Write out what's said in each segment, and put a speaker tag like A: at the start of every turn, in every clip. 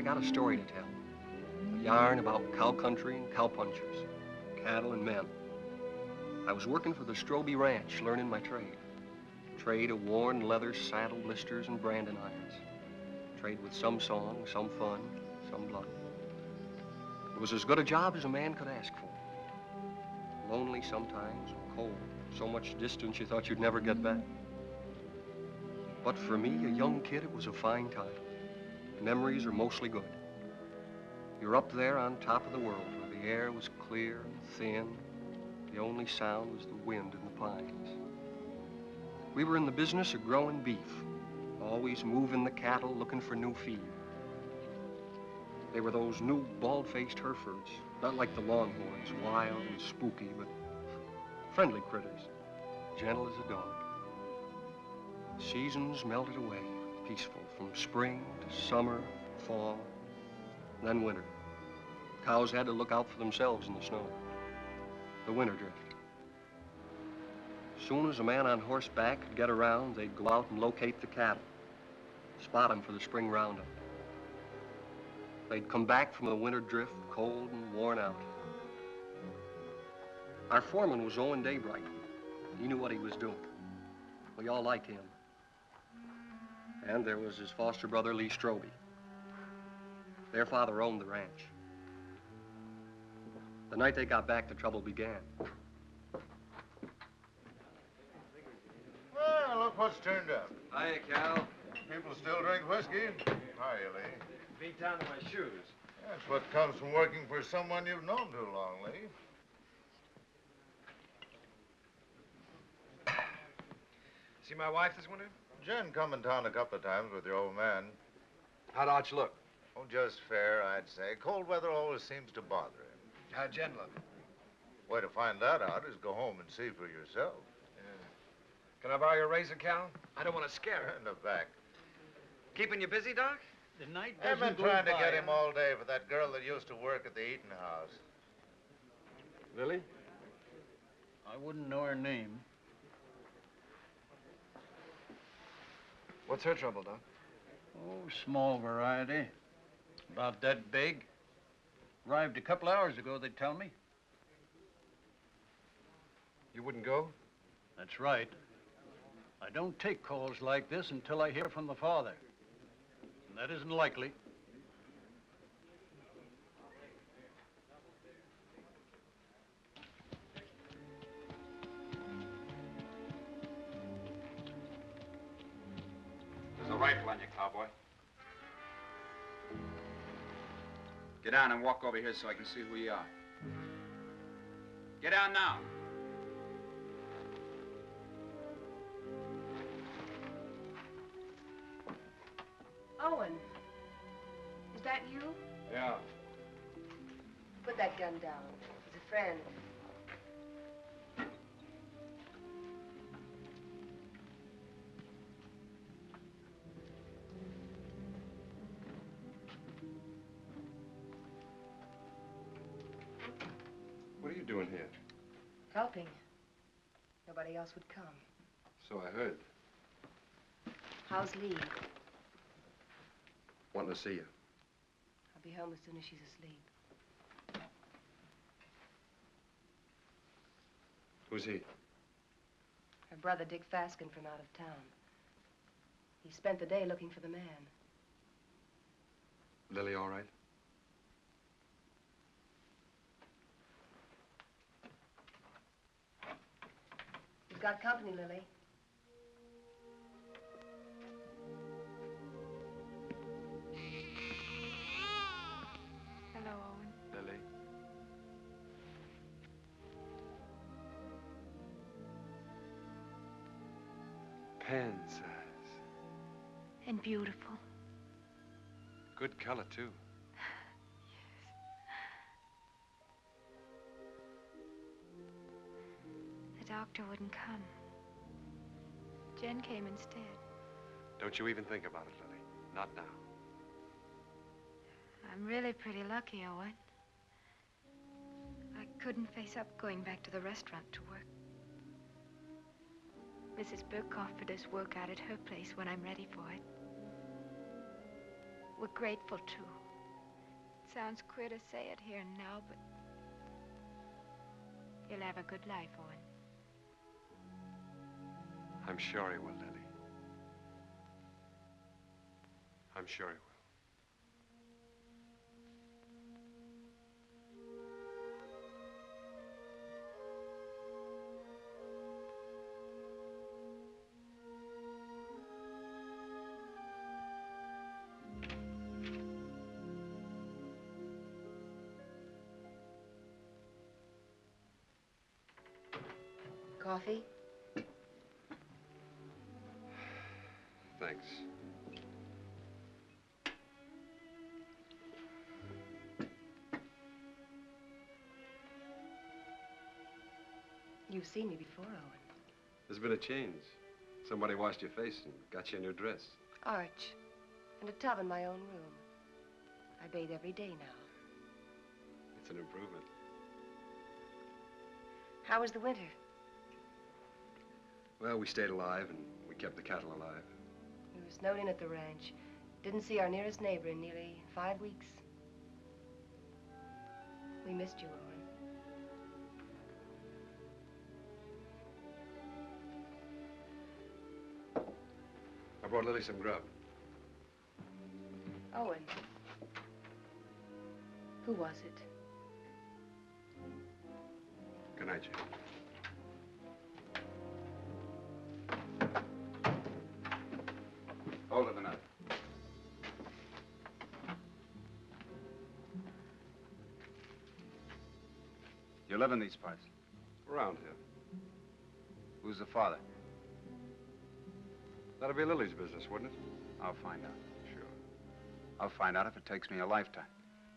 A: got a story to tell. A yarn about cow country and cowpunchers, cattle and men. I was working for the Strobie Ranch, learning my trade. Trade of worn leather saddle blisters and branding irons. Trade with some song, some fun, some blood. It was as good a job as a man could ask for. Lonely sometimes, and cold. So much distance you thought you'd never get back. But for me, a young kid, it was a fine time. Memories are mostly good. You're up there on top of the world where the air was clear and thin. The only sound was the wind in the pines. We were in the business of growing beef, always moving the cattle, looking for new feed. They were those new bald-faced Herefords, not like the Longhorns, wild and spooky, but friendly critters, gentle as a dog. Seasons melted away, peaceful, from spring to summer, fall, then winter. Cows had to look out for themselves in the snow. The winter drift. As soon as a man on horseback could get around, they'd go out and locate the cattle, spot them for the spring roundup. They'd come back from the winter drift, cold and worn out. Our foreman was Owen Daybright. He knew what he was doing. We all liked him. And there was his foster brother, Lee Strobie. Their father owned the ranch. The night they got back, the trouble began.
B: Well, look what's turned up.
C: Hiya, Cal.
B: People still drink whiskey. Hiya, Lee.
C: Beat down to my shoes.
B: That's what comes from working for someone you've known too long, Lee.
C: See my wife this winter?
B: Jen come in town a couple of times with your old man.
C: How'd Arch look?
B: Oh, just fair, I'd say. Cold weather always seems to bother him.
C: How'd Jen look?
B: Way to find that out is go home and see for yourself.
C: Can I borrow your razor, Cal? I don't want to scare her.
B: In the back.
C: Keeping you busy, Doc?
D: The night
B: I've
D: doesn't
B: been
D: go
B: trying to
D: by,
B: get him
D: huh?
B: all day for that girl that used to work at the eating house.
C: Lily?
D: I wouldn't know her name.
C: What's her trouble, Doc?
D: Oh, small variety. About that big. Arrived a couple hours ago, they tell me.
C: You wouldn't go?
D: That's right. I don't take calls like this until I hear from the father. And that isn't likely.
E: There's a rifle on you, cowboy. Get down and walk over here so I can see who you are. Get down now.
F: Owen, is that you?
C: Yeah.
F: Put that gun down. He's a friend.
C: What are you doing here?
F: Helping. Nobody else would come.
C: So I heard.
F: How's Lee?
C: Wanting to see you.
F: I'll be home as soon as she's asleep.
C: Who's he?
F: Her brother, Dick Faskin, from out of town. He spent the day looking for the man.
C: Lily all right?
F: You've got company, Lily.
G: Hello, Owen.
C: Lily? Pen size.
G: And beautiful.
C: Good color, too.
G: The doctor wouldn't come. Jen came instead.
C: Don't you even think about it, Lily. Not now.
G: I'm really pretty lucky, Owen. I couldn't face up going back to the restaurant to work. Mrs. Burke offered us work out at her place when I'm ready for it. We're grateful, too. sounds queer to say it here and now, but he'll have a good life, Owen.
H: I'm sure he will, Lily. I'm sure he will.
F: Coffee?
H: Thanks.
F: You've seen me before, Owen.
H: There's been a change. Somebody washed your face and got you a new dress.
F: Arch. And a tub in my own room. I bathe every day now.
H: It's an improvement.
F: How was the winter?
H: Well, we stayed alive and we kept the cattle alive.
F: We were snowed in at the ranch. Didn't see our nearest neighbor in nearly 5 weeks. We missed you, Owen.
H: I brought Lily some grub.
F: Owen. Who was it?
H: Good night, Jane.
E: Hold it a minute. You live in these parts?
H: Around here.
E: Who's the father?
H: That'll be Lily's business, wouldn't it?
E: I'll find out.
H: Sure.
E: I'll find out if it takes me a lifetime.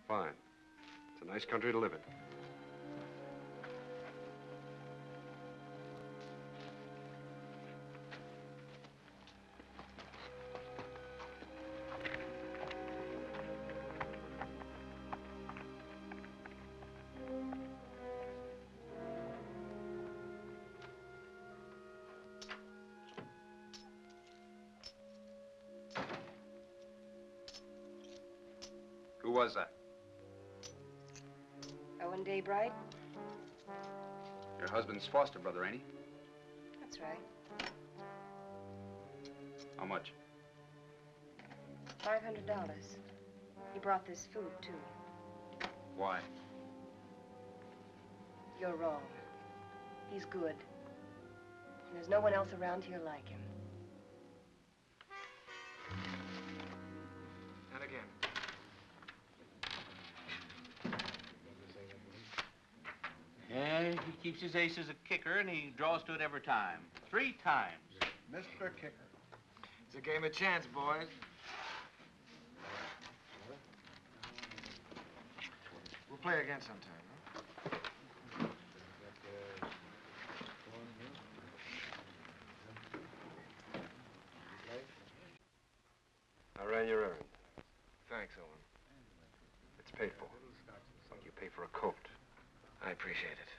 H: Fine. It's a nice country to live in.
E: Who was that?
F: Owen Daybright?
E: Your husband's foster brother, ain't he?
F: That's right.
E: How much?
F: $500. He brought this food, too.
E: Why?
F: You're wrong. He's good. And there's no one else around here like him.
C: And again.
I: Yeah, he keeps his ace as a kicker, and he draws to it every time. 3 times.
C: Mr. Kicker. It's a game of chance, boys. We'll play again sometime, huh?
H: I ran your errand.
C: Thanks, Owen.
H: It's paid for. Like you pay for a coat.
C: I appreciate it.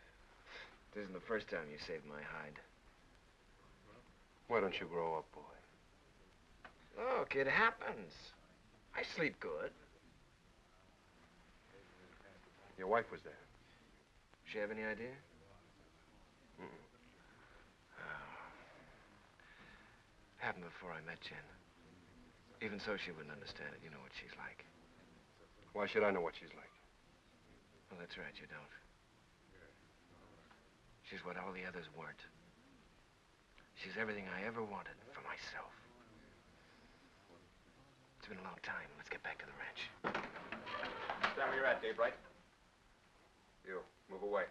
C: This isn't the first time you saved my hide.
H: Why don't you grow up, boy?
C: Look, it happens. I sleep good.
H: Your wife was there.
C: She have any idea?
H: Mm-mm.
C: Happened before I met Jen. Even so, she wouldn't understand it. You know what she's like.
H: Why should I know what she's like?
C: Well, that's right, you don't. She's what all the others weren't. She's everything I ever wanted for myself. It's been a long time. Let's get back to the ranch.
E: Stand where you're at, Dave, right?
H: You, move away.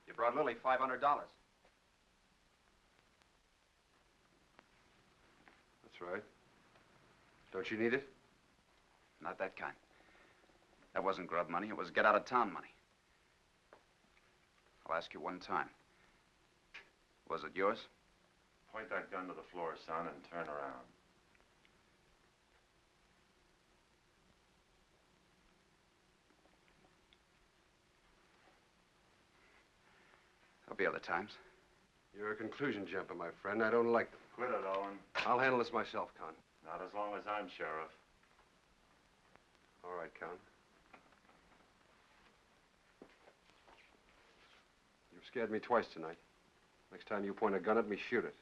E: You brought Lily $500.
H: That's right. Don't you need it?
E: Not that kind. That wasn't grub money. It was get-out-of-town money. I'll ask you one time. Was it yours?
J: Point that gun to the floor, son, and turn around.
E: There'll be other times.
H: You're a conclusion jumper, my friend. I don't like them.
J: Quit it, Owen.
H: I'll handle this myself, Con.
J: Not as long as I'm sheriff.
H: All right, Con. You've scared me twice tonight. Next time you point a gun at me, shoot it.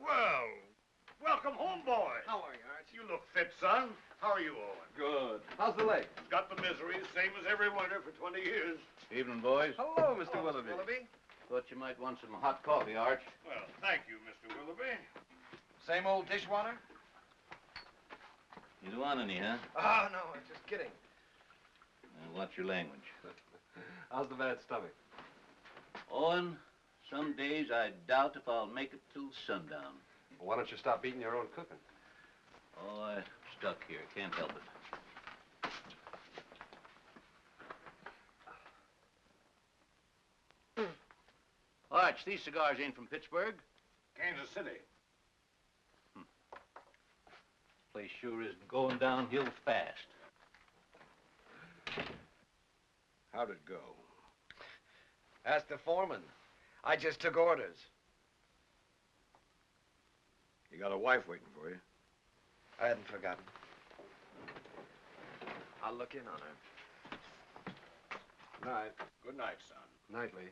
K: Well, welcome home, boy.
A: How are you, Arch?
K: You look fit, son. How are you, Owen?
A: Good. How's the leg?
K: Got the misery, same as every winter for 20 years.
I: Evening, boys.
A: Hello, Mr. Willoughby.
I: Thought you might want some hot coffee, Arch.
K: Well, thank you, Mr. Willoughby.
A: Same old dishwater?
I: You don't want any, huh?
A: Oh, no, I'm just kidding.
I: Watch your language.
H: How's the bad stomach?
I: Owen, some days I doubt if I'll make it till sundown.
H: Well, why don't you stop eating your own cooking?
I: Oh, I'm stuck here. Can't help it. Arch, these cigars ain't from Pittsburgh.
K: Kansas City.
I: Place sure is going downhill fast.
K: How'd it go?
A: Ask the foreman. I just took orders.
K: You got a wife waiting for you.
A: I hadn't forgotten. I'll look in on her.
H: Night.
K: Good night, son.
H: Nightly.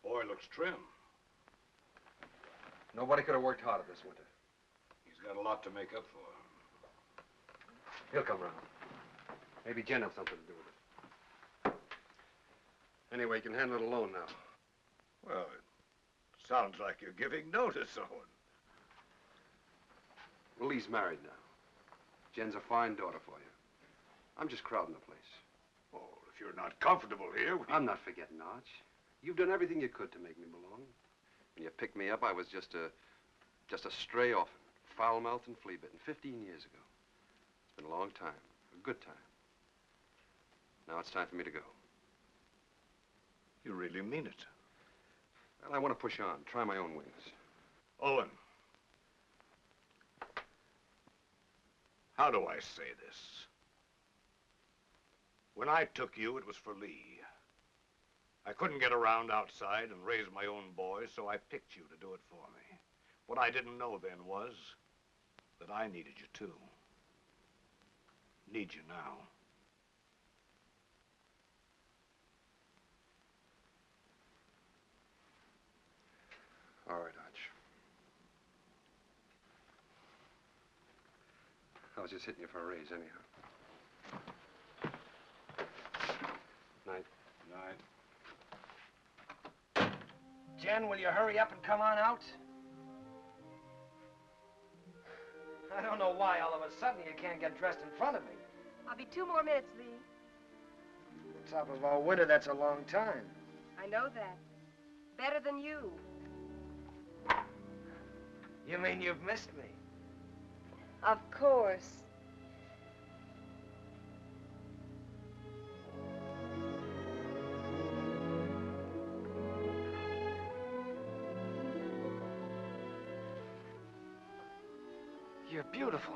K: Boy looks trim.
H: Nobody could have worked harder this winter.
K: He's got a lot to make up for.
H: He'll come round. Maybe Jen had something to do with it. Anyway, you can handle it alone now.
K: Well, it sounds like you're giving notice, Owen.
H: Well, Lee's married now. Jen's a fine daughter for you. I'm just crowding the place.
K: Oh, if you're not comfortable here,
H: I'm not forgetting, Arch. You've done everything you could to make me belong. When you picked me up, I was just a stray orphan, foul-mouthed and flea-bitten, 15 years ago. It's been a long time, a good time. Now it's time for me to go.
K: You really mean it.
H: Well, I want to push on, try my own wings.
K: Owen. How do I say this? When I took you, it was for Lee. I couldn't get around outside and raise my own boys, so I picked you to do it for me. What I didn't know then was that I needed you too. Need you now.
H: All right, Arch. I was just hitting you for a raise anyhow. Night.
K: Night.
A: Jen, will you hurry up and come on out? I don't know why all of a sudden you can't get dressed in front of me.
F: I'll be 2 more minutes, Lee.
A: On top of all winter, that's a long time.
F: I know that. Better than you.
A: You mean you've missed me?
F: Of course.
A: You're beautiful.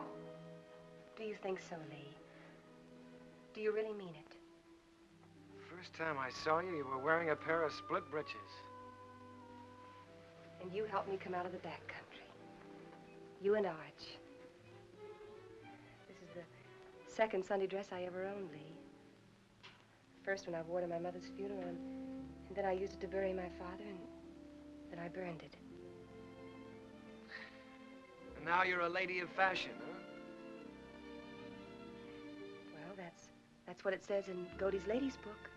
F: Do you think so, Lee? Do you really mean it?
A: First time I saw you, you were wearing a pair of split breeches.
F: And you helped me come out of the back country. You and Arch. This is the second Sunday dress I ever owned, Lee. The first one I wore to my mother's funeral, and then I used it to bury my father, and then I burned it.
A: And now you're a lady of fashion, huh?
F: Well, that's what it says in Godey's Ladies book.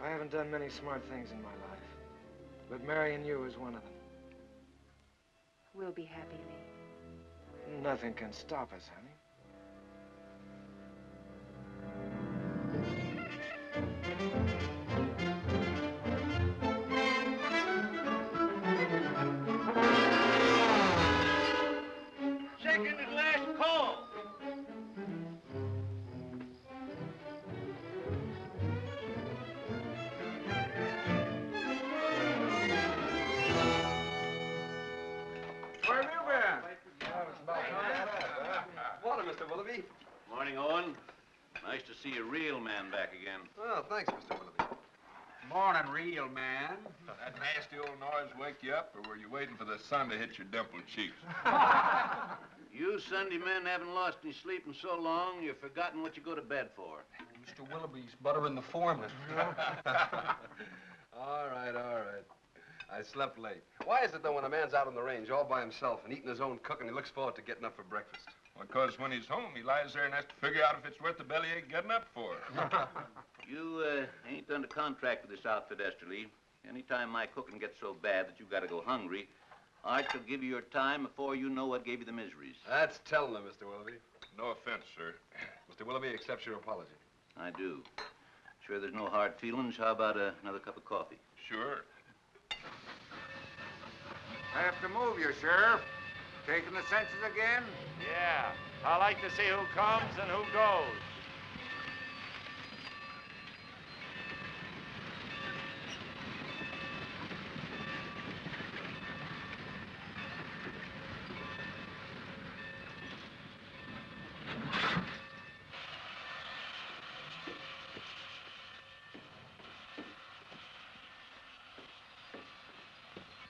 L: I haven't done many smart things in my life, but marrying you is one of them.
F: We'll be happy, Lee.
L: Nothing can stop us, honey.
I: Second and last call.
E: Where have you been?
H: Morning, Mr. Willoughby.
I: Morning, Owen. Nice to see a real man back again.
H: Well, thanks, Mr. Willoughby.
E: Morning, real man.
M: That nasty old noise wake you up, or were you waiting for the sun to hit your dimpled cheeks?
I: You Sunday men haven't lost any sleep in so long, you've forgotten what you go to bed for.
A: Mr. Willoughby's buttering the foreman.
H: All right. I slept late. Why is it, though, when a man's out on the range all by himself and eating his own cooking, he looks forward to getting up for breakfast?
M: Because when he's home, he lies there and has to figure out if it's worth the bellyache getting up for.
I: You ain't done a contract with this outfit, Lee. Anytime my cooking gets so bad that you gotta go hungry, I shall give you your time before you know what gave you the miseries.
H: That's telling them, Mr. Willoughby.
M: No offense, sir.
H: Mr. Willoughby accepts your apology.
I: I do. Sure there's no hard feelings? How about another cup of coffee?
M: Sure.
E: I have to move you, Sheriff. Taking the census again?
J: Yeah, I like to see who comes and who goes.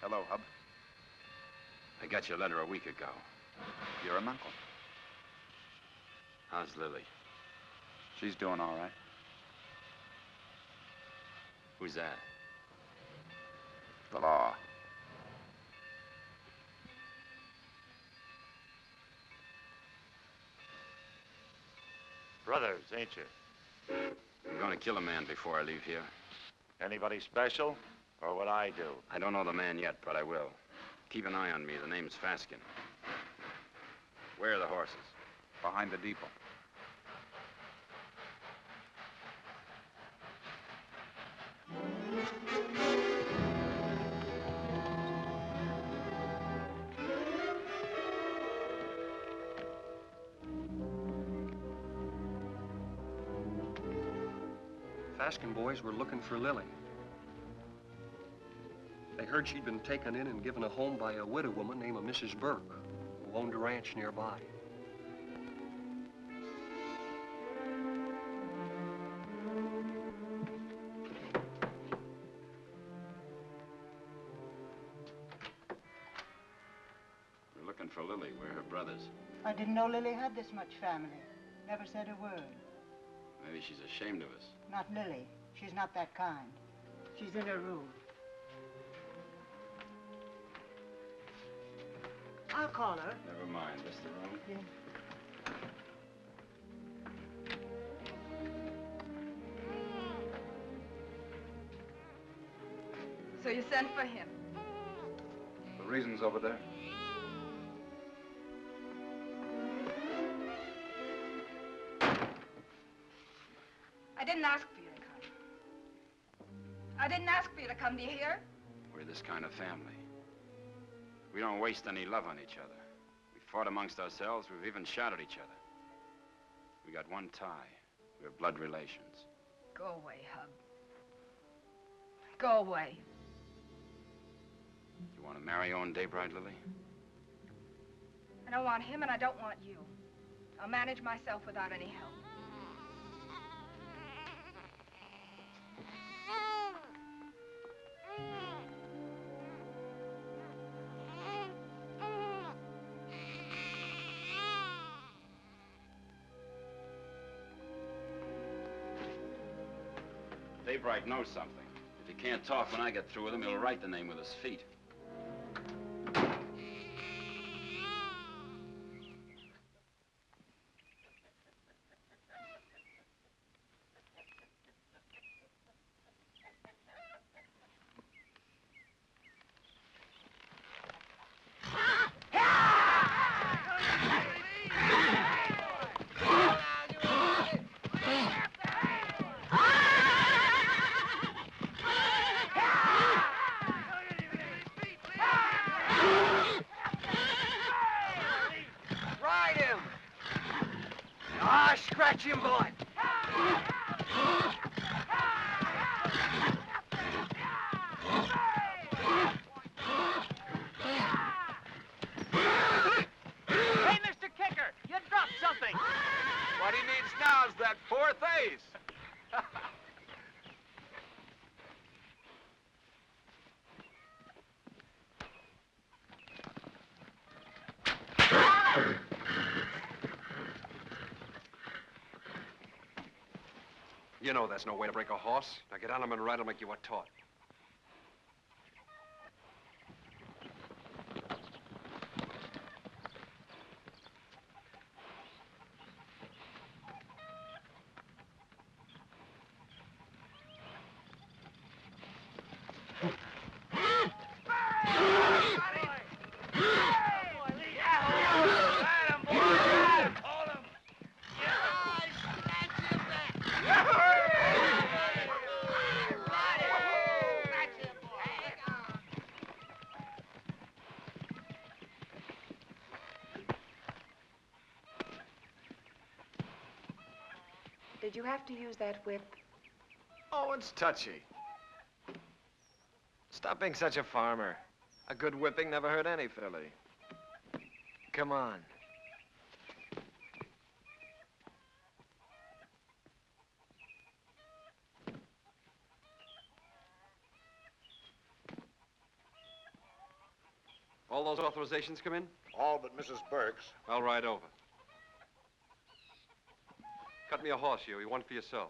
N: Hello, Hub. I got your letter a week ago. You're an uncle. How's Lily? She's doing all right. Who's that? The law.
J: Brothers, ain't you?
N: I'm gonna kill a man before I leave here.
J: Anybody special? Or what I do?
N: I don't know the man yet, but I will. Keep an eye on me. The name's Faskin. Where are the horses?
J: Behind the depot.
A: Faskin boys were looking for Lily. They heard she'd been taken in and given a home by a widow woman named Mrs. Burke, who owned a ranch nearby.
N: We're looking for Lily. We're her brothers.
O: I didn't know Lily had this much family. Never said a word.
N: Maybe she's ashamed of us.
O: Not Lily. She's not that kind. She's in her room. I'll call her.
N: Never mind. This the room?
O: Yeah.
P: So you sent for him?
J: The reason's over there.
P: I didn't ask for you to come. I didn't ask for you to come, do you hear?
N: We're this kind of family. We don't waste any love on each other. We fought amongst ourselves. We've even shot at each other. We got one tie. We're blood relations.
P: Go away, Hub. Go away.
N: You want to marry Owen Daybright, Lily?
P: I don't want him and I don't want you. I'll manage myself without any help.
N: Daybright knows something. If he can't talk when I get through with him, he'll write the name with his feet.
L: I scratch him, boy.
Q: Hey, Mr. Kicker, you dropped something.
E: What he needs now is that fourth ace.
H: You know that's no way to break a horse. Now get on him and ride him like you were taught.
F: Did you have to use that whip?
C: Oh, it's touchy. Stop being such a farmer. A good whipping never hurt any filly. Come on.
H: All those authorizations come in?
K: All but Mrs. Burke's.
H: I'll ride over. Cut me a horse, Hugh. You one for yourself.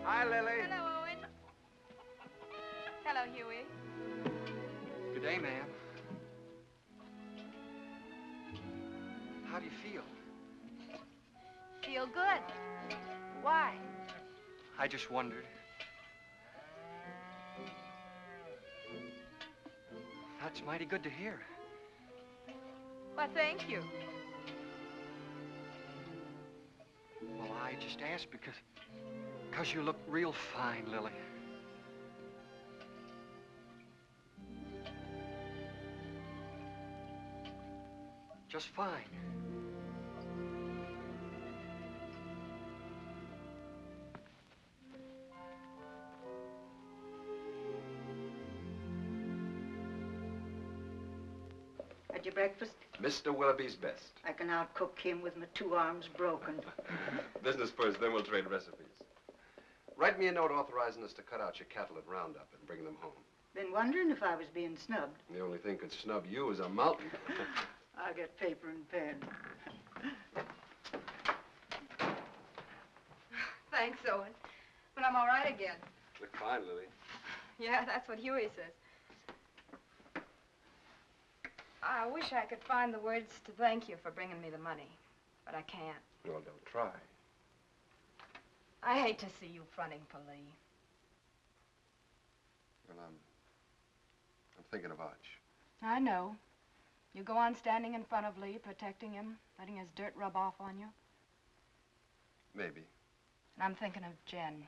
C: Hi, Lily.
P: Hello, Owen. Hello, Huey.
A: Good day, ma'am. How do you feel?
P: Feel good. Why?
A: I just wondered. That's mighty good to hear.
P: Why, thank you.
A: Well, I just asked because you look real fine, Lily. Just fine.
O: Had your breakfast?
H: Mr. Willoughby's best.
O: I can outcook him with my 2 arms broken.
H: Business first, then we'll trade recipes. Write me a note authorizing us to cut out your cattle at roundup and bring them home.
O: Been wondering if I was being snubbed.
H: The only thing could snub you is a mountain.
O: I'll get paper and pen.
P: Thanks, Owen. But I'm all right again.
H: Look fine, Lily.
P: Yeah, that's what Huey says. I wish I could find the words to thank you for bringing me the money, but I can't.
H: Well, don't try.
P: I hate to see you fronting for Lee.
H: Well, I'm thinking about you.
P: I know. You go on standing in front of Lee, protecting him, letting his dirt rub off on you.
H: Maybe.
P: And I'm thinking of Jen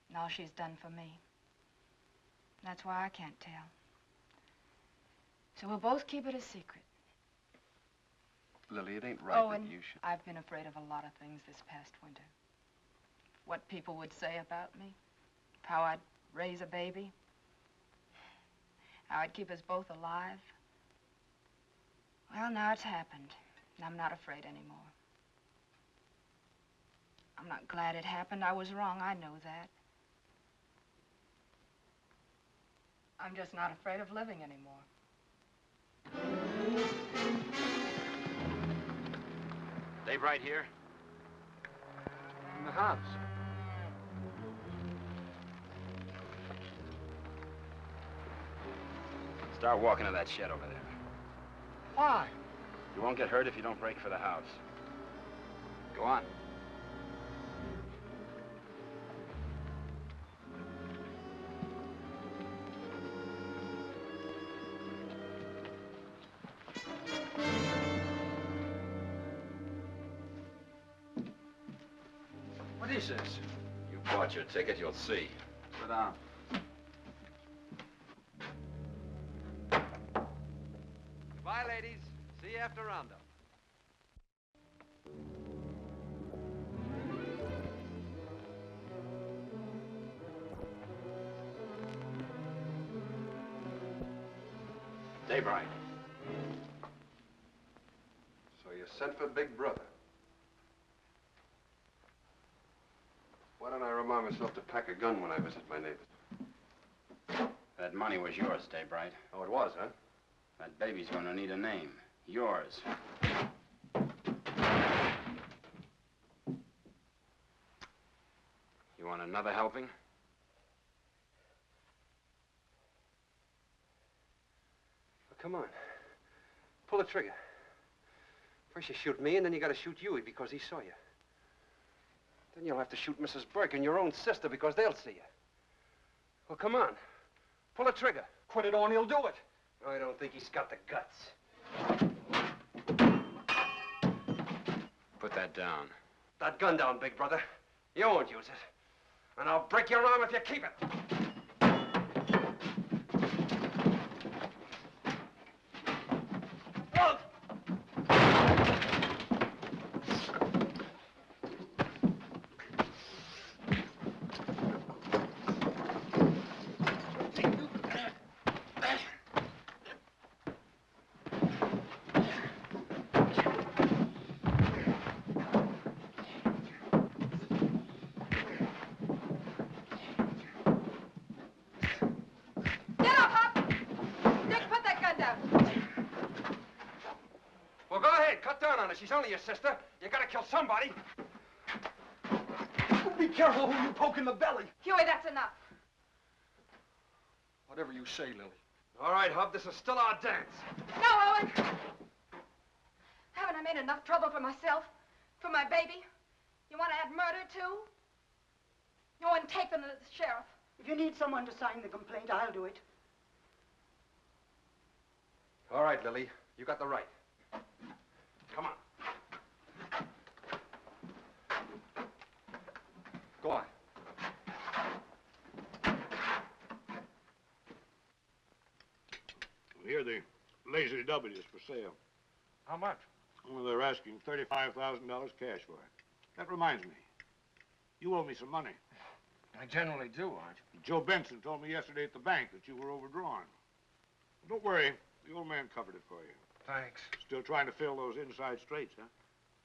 P: and all she's done for me. That's why I can't tell. So we'll both keep it a secret.
H: Lily, it ain't right
P: Owen,
H: that you should...
P: I've been afraid of a lot of things this past winter. What people would say about me, how I'd raise a baby, how I'd keep us both alive. Well, now it's happened, and I'm not afraid anymore. I'm not glad it happened. I was wrong, I know that. I'm just not afraid of living anymore.
N: Dave Wright here?
D: In the house.
N: Start walking to that shed over there.
D: Why?
N: You won't get hurt if you don't break for the house. Go on.
A: says.
N: You bought your ticket, you'll see.
E: Sit down.
H: Goodbye, ladies. See you after roundup.
N: Daybreak.
H: So you sent for Big Brother. Why don't I remind myself to pack a gun when I visit my neighbors?
N: That money was yours, Daybreak.
H: Oh, it was, huh?
N: That baby's gonna need a name. Yours. You want another helping?
H: Well, come on. Pull the trigger. First you shoot me, and then you gotta shoot Huey because he saw you. Then you'll have to shoot Mrs. Burke and your own sister because they'll see you. Well, come on. Pull the trigger.
A: Quit it or he'll do it.
H: I don't think he's got the guts.
N: Put that down.
H: That gun down, Big Brother. You won't use it. And I'll break your arm if you keep it. She's only your sister. You gotta kill somebody.
A: Be careful who you poke in the belly.
P: Huey, that's enough.
A: Whatever you say, Lily.
H: All right, Hub, this is still our dance.
P: No, Owen. Haven't I made enough trouble for myself? For my baby? You want to add murder, too? You want to take them to the sheriff.
O: If you need someone to sign the complaint, I'll do it.
H: All right, Lily. You got the right. Come on. Go on.
K: Here, the Lazy W is for sale.
L: How much?
K: Well, they're asking $35,000 cash for it. That reminds me. You owe me some money.
L: I generally do, Arch.
K: Joe Benson told me yesterday at the bank that you were overdrawn. Don't worry. The old man covered it for you.
L: Thanks.
K: Still trying to fill those inside straights, huh?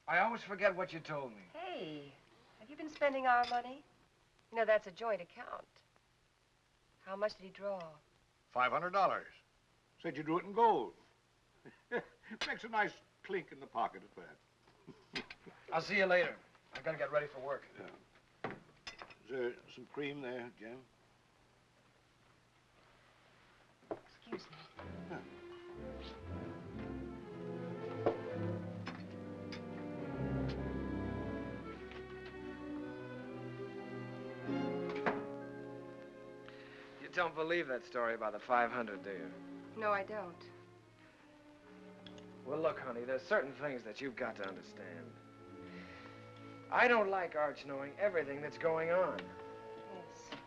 L: I always forget what you told me.
F: Hey, have you been spending our money? You know, that's a joint account. How much did he draw?
K: $500. Said you drew it in gold. Makes a nice clink in the pocket at that.
L: I'll see you later. I gotta get ready for work.
K: Yeah. Is there some cream there, Jim?
F: Excuse me.
K: Yeah.
L: You don't believe that story about the 500, do you?
F: No, I don't.
L: Well, look, honey, there's certain things that you've got to understand. I don't like Arch knowing everything that's going on.
F: Yes.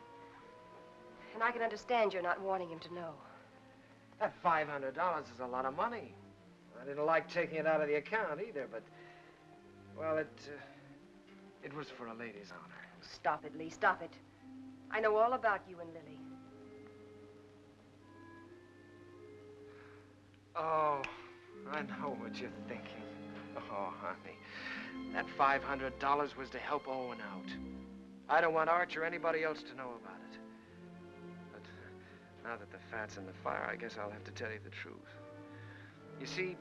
F: And I can understand you're not wanting him to know.
L: That $500 is a lot of money. I didn't like taking it out of the account either, but, well, it was for a lady's honor.
F: Stop it, Lee, stop it. I know all about you and Lily.
L: Oh, I know what you're thinking. Oh, honey, that $500 was to help Owen out. I don't want Arch or anybody else to know about it. But now that the fat's in the fire, I guess I'll have to tell you the truth. You see,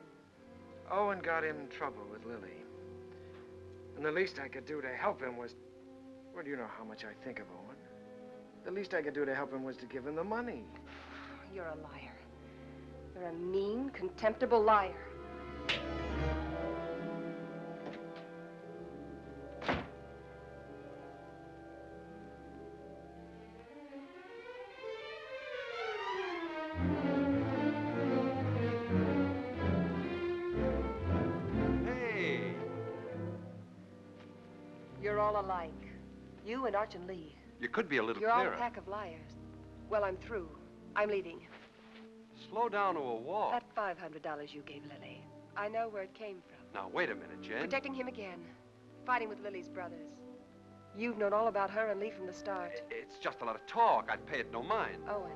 L: Owen got in trouble with Lily. And the least I could do to help him was, well, you know how much I think of Owen. The least I could do to help him was to give him the money.
F: You're a liar. You're a mean, contemptible liar.
H: Hey!
F: You're all alike. You and Arch and Lee.
H: You could be a little
F: You're all
H: clearer.
F: a pack of liars. Well, I'm through. I'm leaving.
H: Slow down to a walk.
F: That $500 you gave Lily, I know where it came from.
H: Now, wait a minute, Jen.
F: Protecting him again. Fighting with Lily's brothers. You've known all about her and Lee from the start.
H: It's just a lot of talk. I'd pay it no mind.
F: Owen,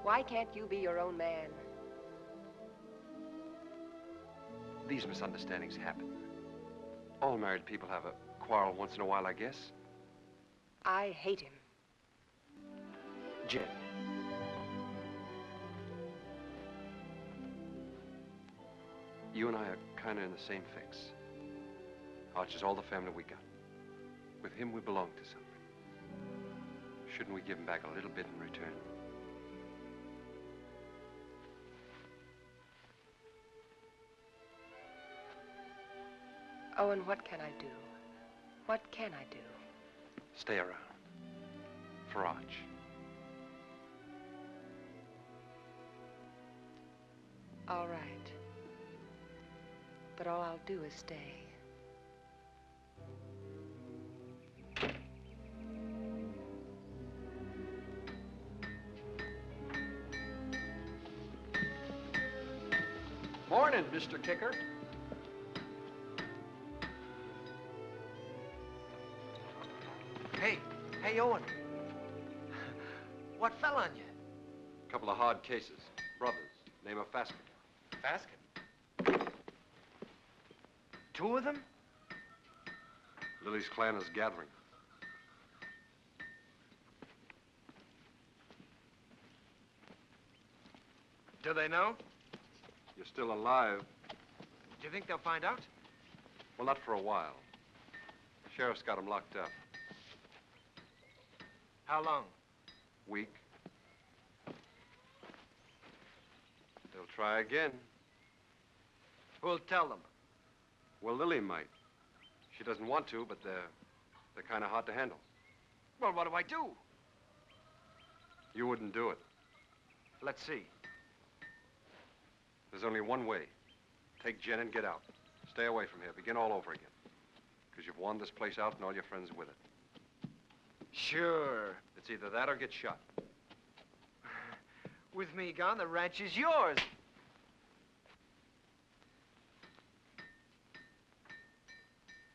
F: why can't you be your own man?
H: These misunderstandings happen. All married people have a quarrel once in a while, I guess.
F: I hate him.
H: Jen. You and I are kind of in the same fix. Arch is all the family we got. With him, we belong to something. Shouldn't we give him back a little bit in return?
F: Owen, what can I do? What can I do?
H: Stay around. For Arch.
F: All right. But all I'll do is stay.
D: Morning, Mr. Kicker.
L: Hey, Owen. What fell on you?
H: A couple of hard cases. Brothers. Name of Fasken.
L: Fasken? Two of them?
H: Lily's clan is gathering.
L: Do they know?
H: You're still alive.
L: Do you think they'll find out?
H: Well, not for a while. Sheriff's got them locked up.
L: How long?
H: Week. They'll try again.
L: Who'll tell them?
H: Well, Lily might. She doesn't want to, but they're kind of hard to handle.
L: Well, what do I do?
H: You wouldn't do it.
L: Let's see.
H: There's only one way. Take Jen and get out. Stay away from here. Begin all over again. Because you've won this place out and all your friends with it.
L: Sure.
H: It's either that or get shot.
L: With me gone, the ranch is yours.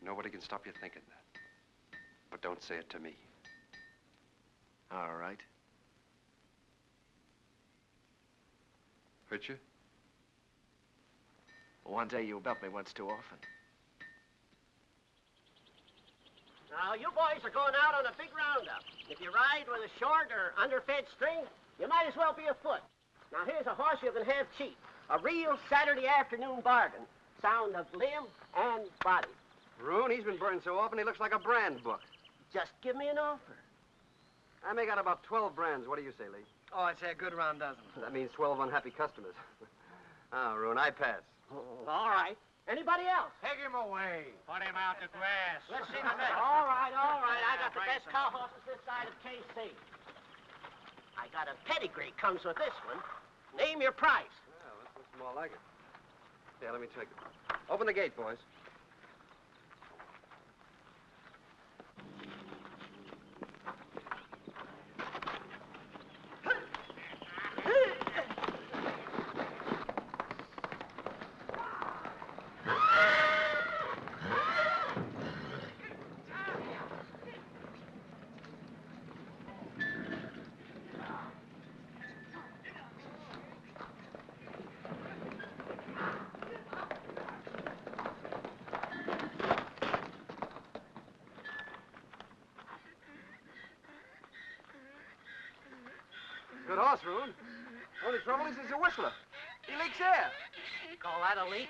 H: Nobody can stop you thinking that. But don't say it to me.
L: All right.
H: Hurt you?
L: One day you'll belt me once too often.
R: Now, you boys are going out on a big roundup. If you ride with a short or underfed string, you might as well be afoot. Now, here's a horse you can have cheap. A real Saturday afternoon bargain. Sound of limb and body.
H: Rune, he's been burned so often he looks like a brand book.
R: Just give me an offer.
H: I make out about 12 brands. What do you say, Lee?
L: Oh, I'd say a good round dozen.
H: That means 12 unhappy customers. Ah, Rune, I pass.
R: All right. Anybody else?
D: Take him away. Put him out to grass.
R: Let's see the next. All right. I got the best cow horses this side of KC. I got a pedigree comes with this one. Name your price.
H: Well, this looks more like it. Yeah, let me take it. Open the gate, boys. Good horse, Rune. Only trouble is he's a whistler. He leaks air.
R: Call that a leak?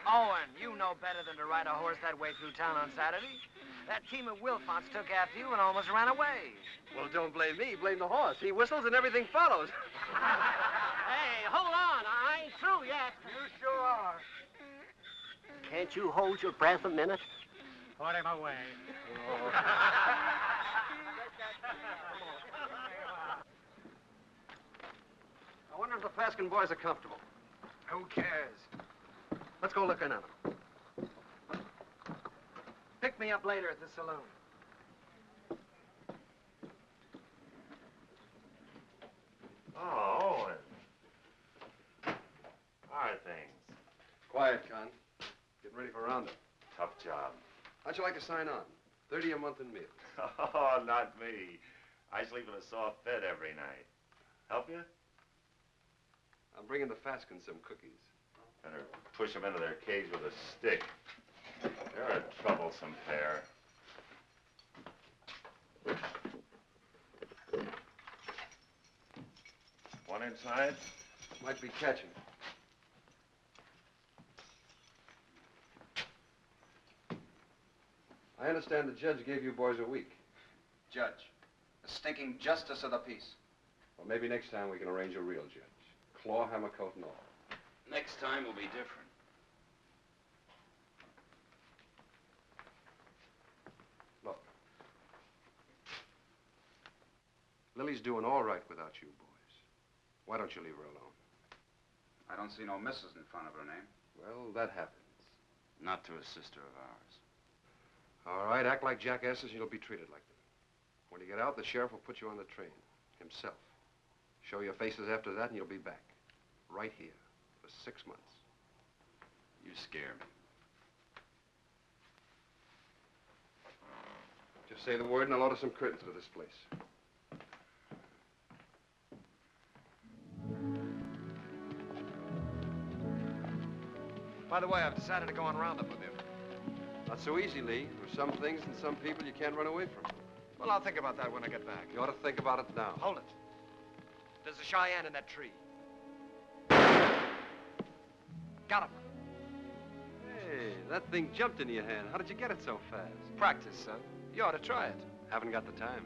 L: Owen, you know better than to ride a horse that way through town on Saturday. That team of Wilfonts took after you and almost ran away.
H: Well, don't blame me. Blame the horse. He whistles and everything follows.
R: Hey, hold on. I ain't through yet.
D: You sure are.
R: Can't you hold your breath a minute?
D: Put him away.
H: I wonder if the Fasken boys are comfortable.
L: Who cares?
H: Let's go looking at them.
L: me up later at the saloon.
J: Oh, Owen. How are things?
H: Quiet, Con. Getting ready for roundup.
J: Tough job.
H: How'd you like to sign on? 30 a month in meals.
J: Oh, not me. I sleep in a soft bed every night. Help you?
H: I'm bringing the Faskins some cookies.
J: Better push them into their cage with a stick. They're a troublesome pair. One inside?
H: Might be catching. I understand the judge gave you boys a week.
S: Judge, the stinking justice of the peace.
H: Well, maybe next time we can arrange a real judge. Claw, hammer, coat, and all.
N: Next time will be different.
H: Look. Lily's doing all right without you boys. Why don't you leave her alone?
S: I don't see no missus in front of her name.
H: Well, that happens.
N: Not to a sister of ours.
H: All right, act like jackasses and you'll be treated like them. When you get out, the sheriff will put you on the train. Himself. Show your faces after that and you'll be back. Right here. For 6 months.
N: You scare me.
H: Just say the word and I'll order some curtains to this place.
L: By the way, I've decided to go on roundup with you.
H: Not so easy, Lee. There's some things and some people you can't run away from.
L: Well, I'll think about that when I get back.
H: You ought to think about it now.
L: Hold it. There's a Cheyenne in that tree. Got him.
H: Hey, that thing jumped into your hand. How did you get it so fast?
L: Practice, son. You ought to try it.
H: Haven't got the time.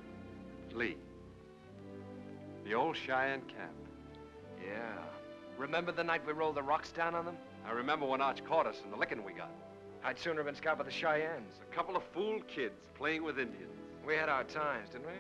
H: Lee. The old Cheyenne camp.
L: Yeah. Remember the night we rolled the rocks down on them?
H: I remember when Arch caught us and the licking we got.
L: I'd sooner have been scalped by the Cheyennes.
H: A couple of fool kids playing with Indians.
L: We had our times, didn't we?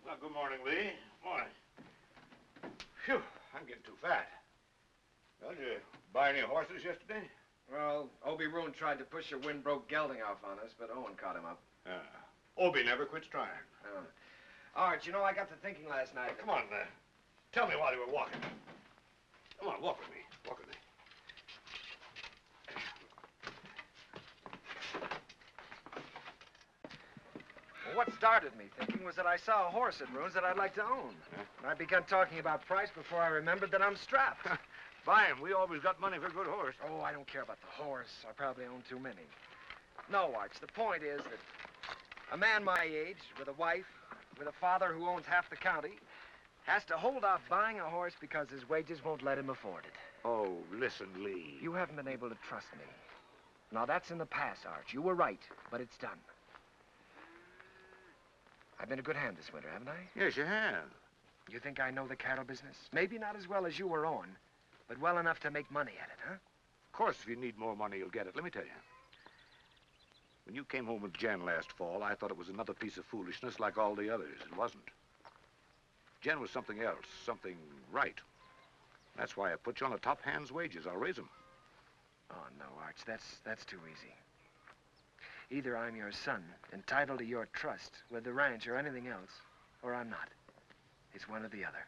K: Well, good morning, Lee. Morning. Phew, I'm getting too fat. Well, did you buy any horses yesterday?
L: Well, Obie Roon tried to push a wind-broke gelding off on us, but Owen caught him up.
K: Obie never quits trying.
L: Arch, you know, I got to thinking last night.
K: Come on, tell me while you were walking. Come on, walk with me. Walk with me.
L: What started me thinking was that I saw a horse at Roon's that I'd like to own. And I began talking about price before I remembered that I'm strapped.
K: Buy him. We always got money for a good horse.
L: Oh, I don't care about the horse. I probably own too many. No, Arch, the point is that a man my age, with a wife, with a father who owns half the county, has to hold off buying a horse because his wages won't let him afford it.
K: Oh, listen, Lee.
L: You haven't been able to trust me. Now, that's in the past, Arch. You were right, but it's done. I've been a good hand this winter, haven't I?
K: Yes, you have.
L: You think I know the cattle business? Maybe not as well as you or Owen, but well enough to make money at it, huh?
K: Of course, if you need more money, you'll get it. Let me tell you. When you came home with Jen last fall, I thought it was another piece of foolishness like all the others. It wasn't. Jen was something else, something right. That's why I put you on the top hand's wages. I'll raise them.
L: Oh, no, Arch, that's too easy. Either I'm your son, entitled to your trust with the ranch or anything else, or I'm not. It's one or the other.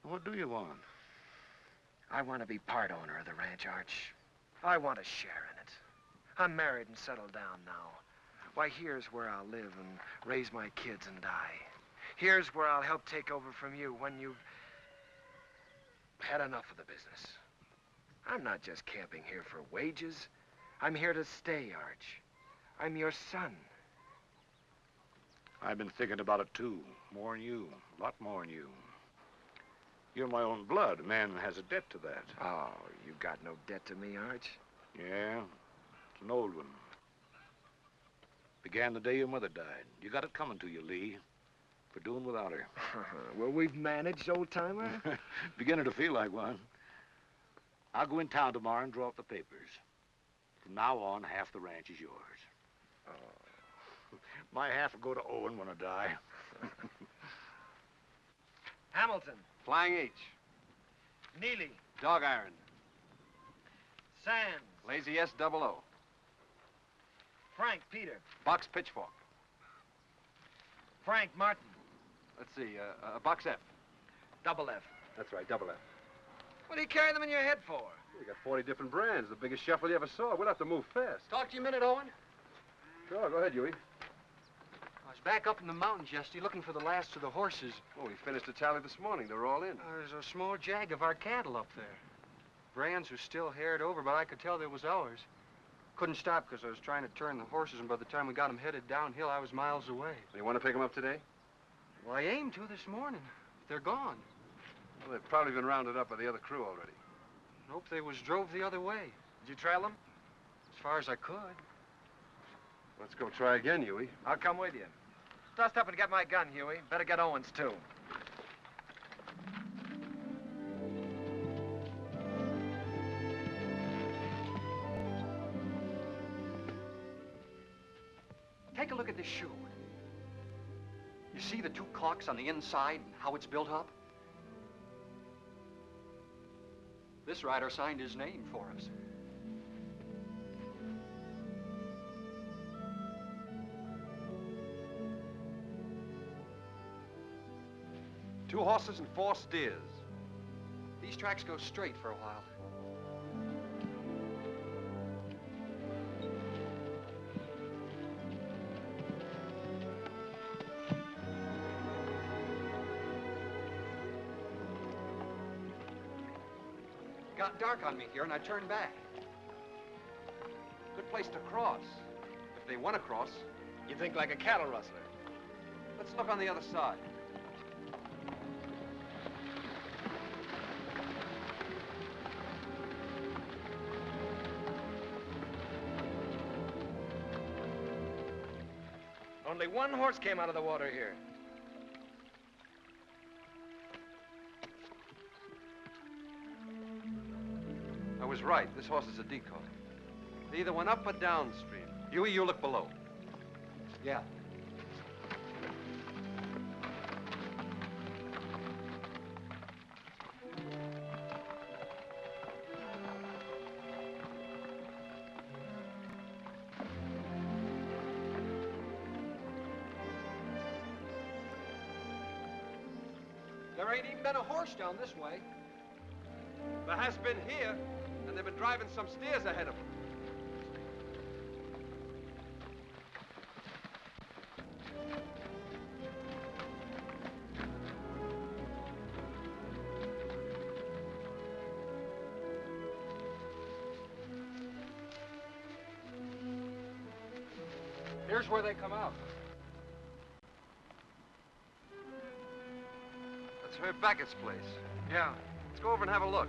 K: What do you want?
L: I want to be part owner of the ranch, Arch. I want a share in it. I'm married and settled down now. Why, here's where I'll live and raise my kids and die. Here's where I'll help take over from you when you've had enough of the business. I'm not just camping here for wages. I'm here to stay, Arch. I'm your son.
K: I've been thinking about it, too. More than you. A lot more than you. You're my own blood. A man has a debt to that.
L: Oh, you got no debt to me, Arch.
K: Yeah, it's an old one. Began the day your mother died. You got it coming to you, Lee, for doing without her.
L: Well, we've managed, old-timer.
K: Beginning to feel like one. I'll go in town tomorrow and draw up the papers. From now on, half the ranch is yours. Oh. My half will go to Owen when I die.
L: Hamilton.
H: Flying H.
L: Neely.
H: Dog iron.
L: Sands.
H: Lazy S-00.
L: Frank Peter.
H: Box pitchfork.
L: Frank Martin.
H: Let's see, box F.
L: Double F.
H: That's right, double F.
L: What do you carry them in your head for?
H: You got 40 different brands, the biggest shuffle you ever saw. We'll have to move fast.
L: Talk to you a minute, Owen.
H: Sure, go ahead, Huey.
A: I was back up in the mountains yesterday looking for the last of the horses.
H: Oh, we finished the tally this morning. They were all in.
A: There's a small jag of our cattle up there. Brands were still haired over, but I could tell they was ours. Couldn't stop because I was trying to turn the horses, and by the time we got them headed downhill, I was miles away.
H: You want to pick them up today?
A: Well, I aimed to this morning. They're gone.
H: Well, they've probably been rounded up by the other crew already.
A: Nope, they was drove the other way.
L: Did you trail them?
A: As far as I could.
H: Let's go try again, Huey.
L: I'll come with you. Dust up and get my gun, Huey. Better get Owen's, too.
A: Take a look at this shoe. You see the two clocks on the inside and how it's built up? This rider signed his name for us.
H: Two horses and 4 steers.
A: These tracks go straight for a while. It got dark on me here, and I turned back.
H: Good place to cross. If they want to cross.
L: You think like a cattle rustler.
H: Let's look on the other side.
L: Only one horse came out of the water here.
H: I was right. This horse is a decoy. They either went up or downstream. Huey, you look below.
A: Yeah. There ain't even been a horse down this way.
H: There has been here, and they've been driving some steers ahead of them.
A: Here's where they come out.
H: That's Herb Beckett's place.
A: Yeah.
H: Let's go over and have a look.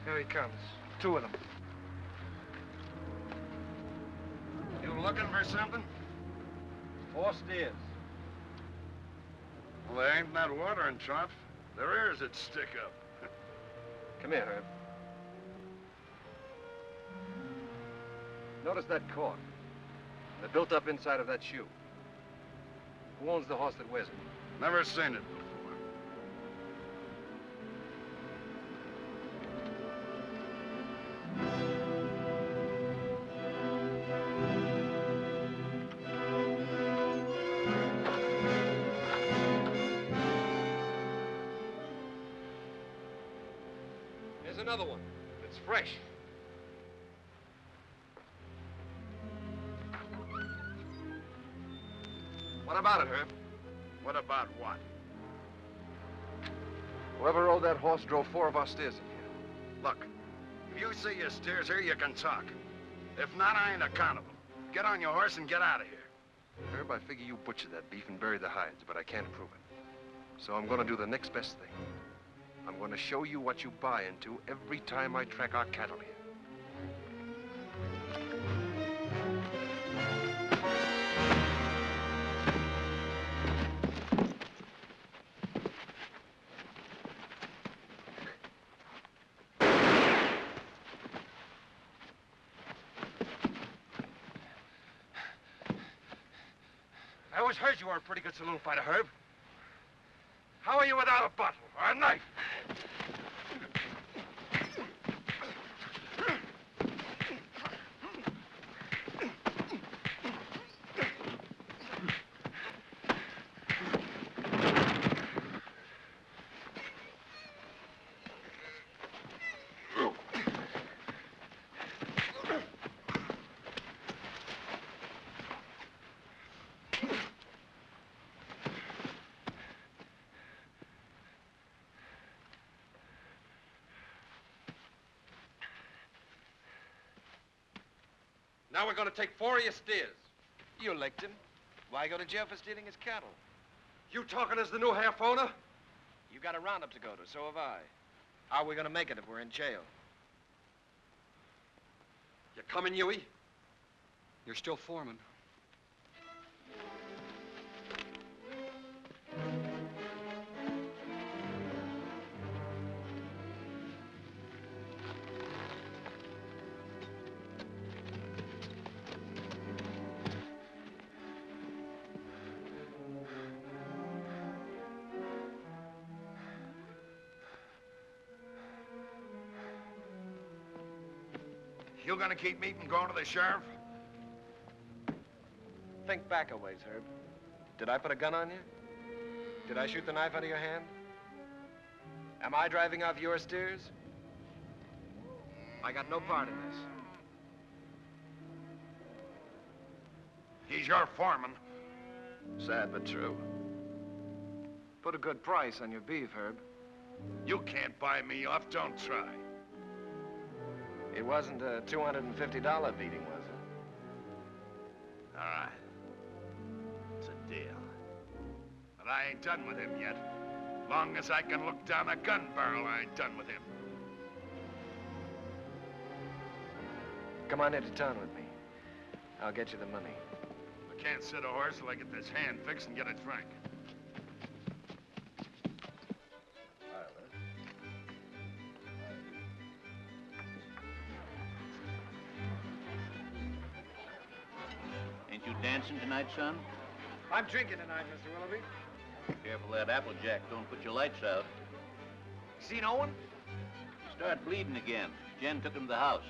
L: Here he comes. 2 of them.
K: You looking for something?
H: 4 steers.
K: Well, there ain't that watering trough. Their ears that stick up.
H: Come here, Herb. Notice that cork. They're built up inside of that shoe. Who owns the horse that wears it?
K: Never seen it before.
H: another one. It's fresh. What about it, Herb?
K: What about what?
H: Whoever rode that horse drove 4 of our steers in here.
K: Look, if you see your steers here, you can talk. If not, I ain't accountable. Get on your horse and get out of here.
H: Herb, I figure you butchered that beef and buried the hides, but I can't prove it. So I'm going to do the next best thing. I'm going to show you what you buy into every time I track our cattle here.
K: I always heard you were a pretty good saloon fighter, Herb. How are you without a bottle or a knife?
H: Now we're going to take 4 of your steers.
L: You licked him. Why go to jail for stealing his cattle?
H: You talking as the new half owner?
L: You got a roundup to go to, so have I. How are we going to make it if we're in jail?
H: You coming, Huey?
A: You're still foreman.
K: You gonna keep me from going to the sheriff?
L: Think back a ways, Herb. Did I put a gun on you? Did I shoot the knife out of your hand? Am I driving off your steers? I got no part in this.
K: He's your foreman.
L: Sad but true. Put a good price on your beef, Herb.
K: You can't buy me off, don't try.
L: It wasn't a $250 beating, was it?
K: All right. It's a deal. But I ain't done with him yet. Long as I can look down a gun barrel, I ain't done with him.
L: Come on into town with me. I'll get you the money.
K: I can't sit a horse till I get this hand fixed and get it frank.
I: Ain't you dancing tonight, son?
L: I'm drinking tonight, Mr. Willoughby.
I: Careful of that Applejack. Don't put your lights out.
L: Seen Owen?
I: Start bleeding again. Jen took him to the house.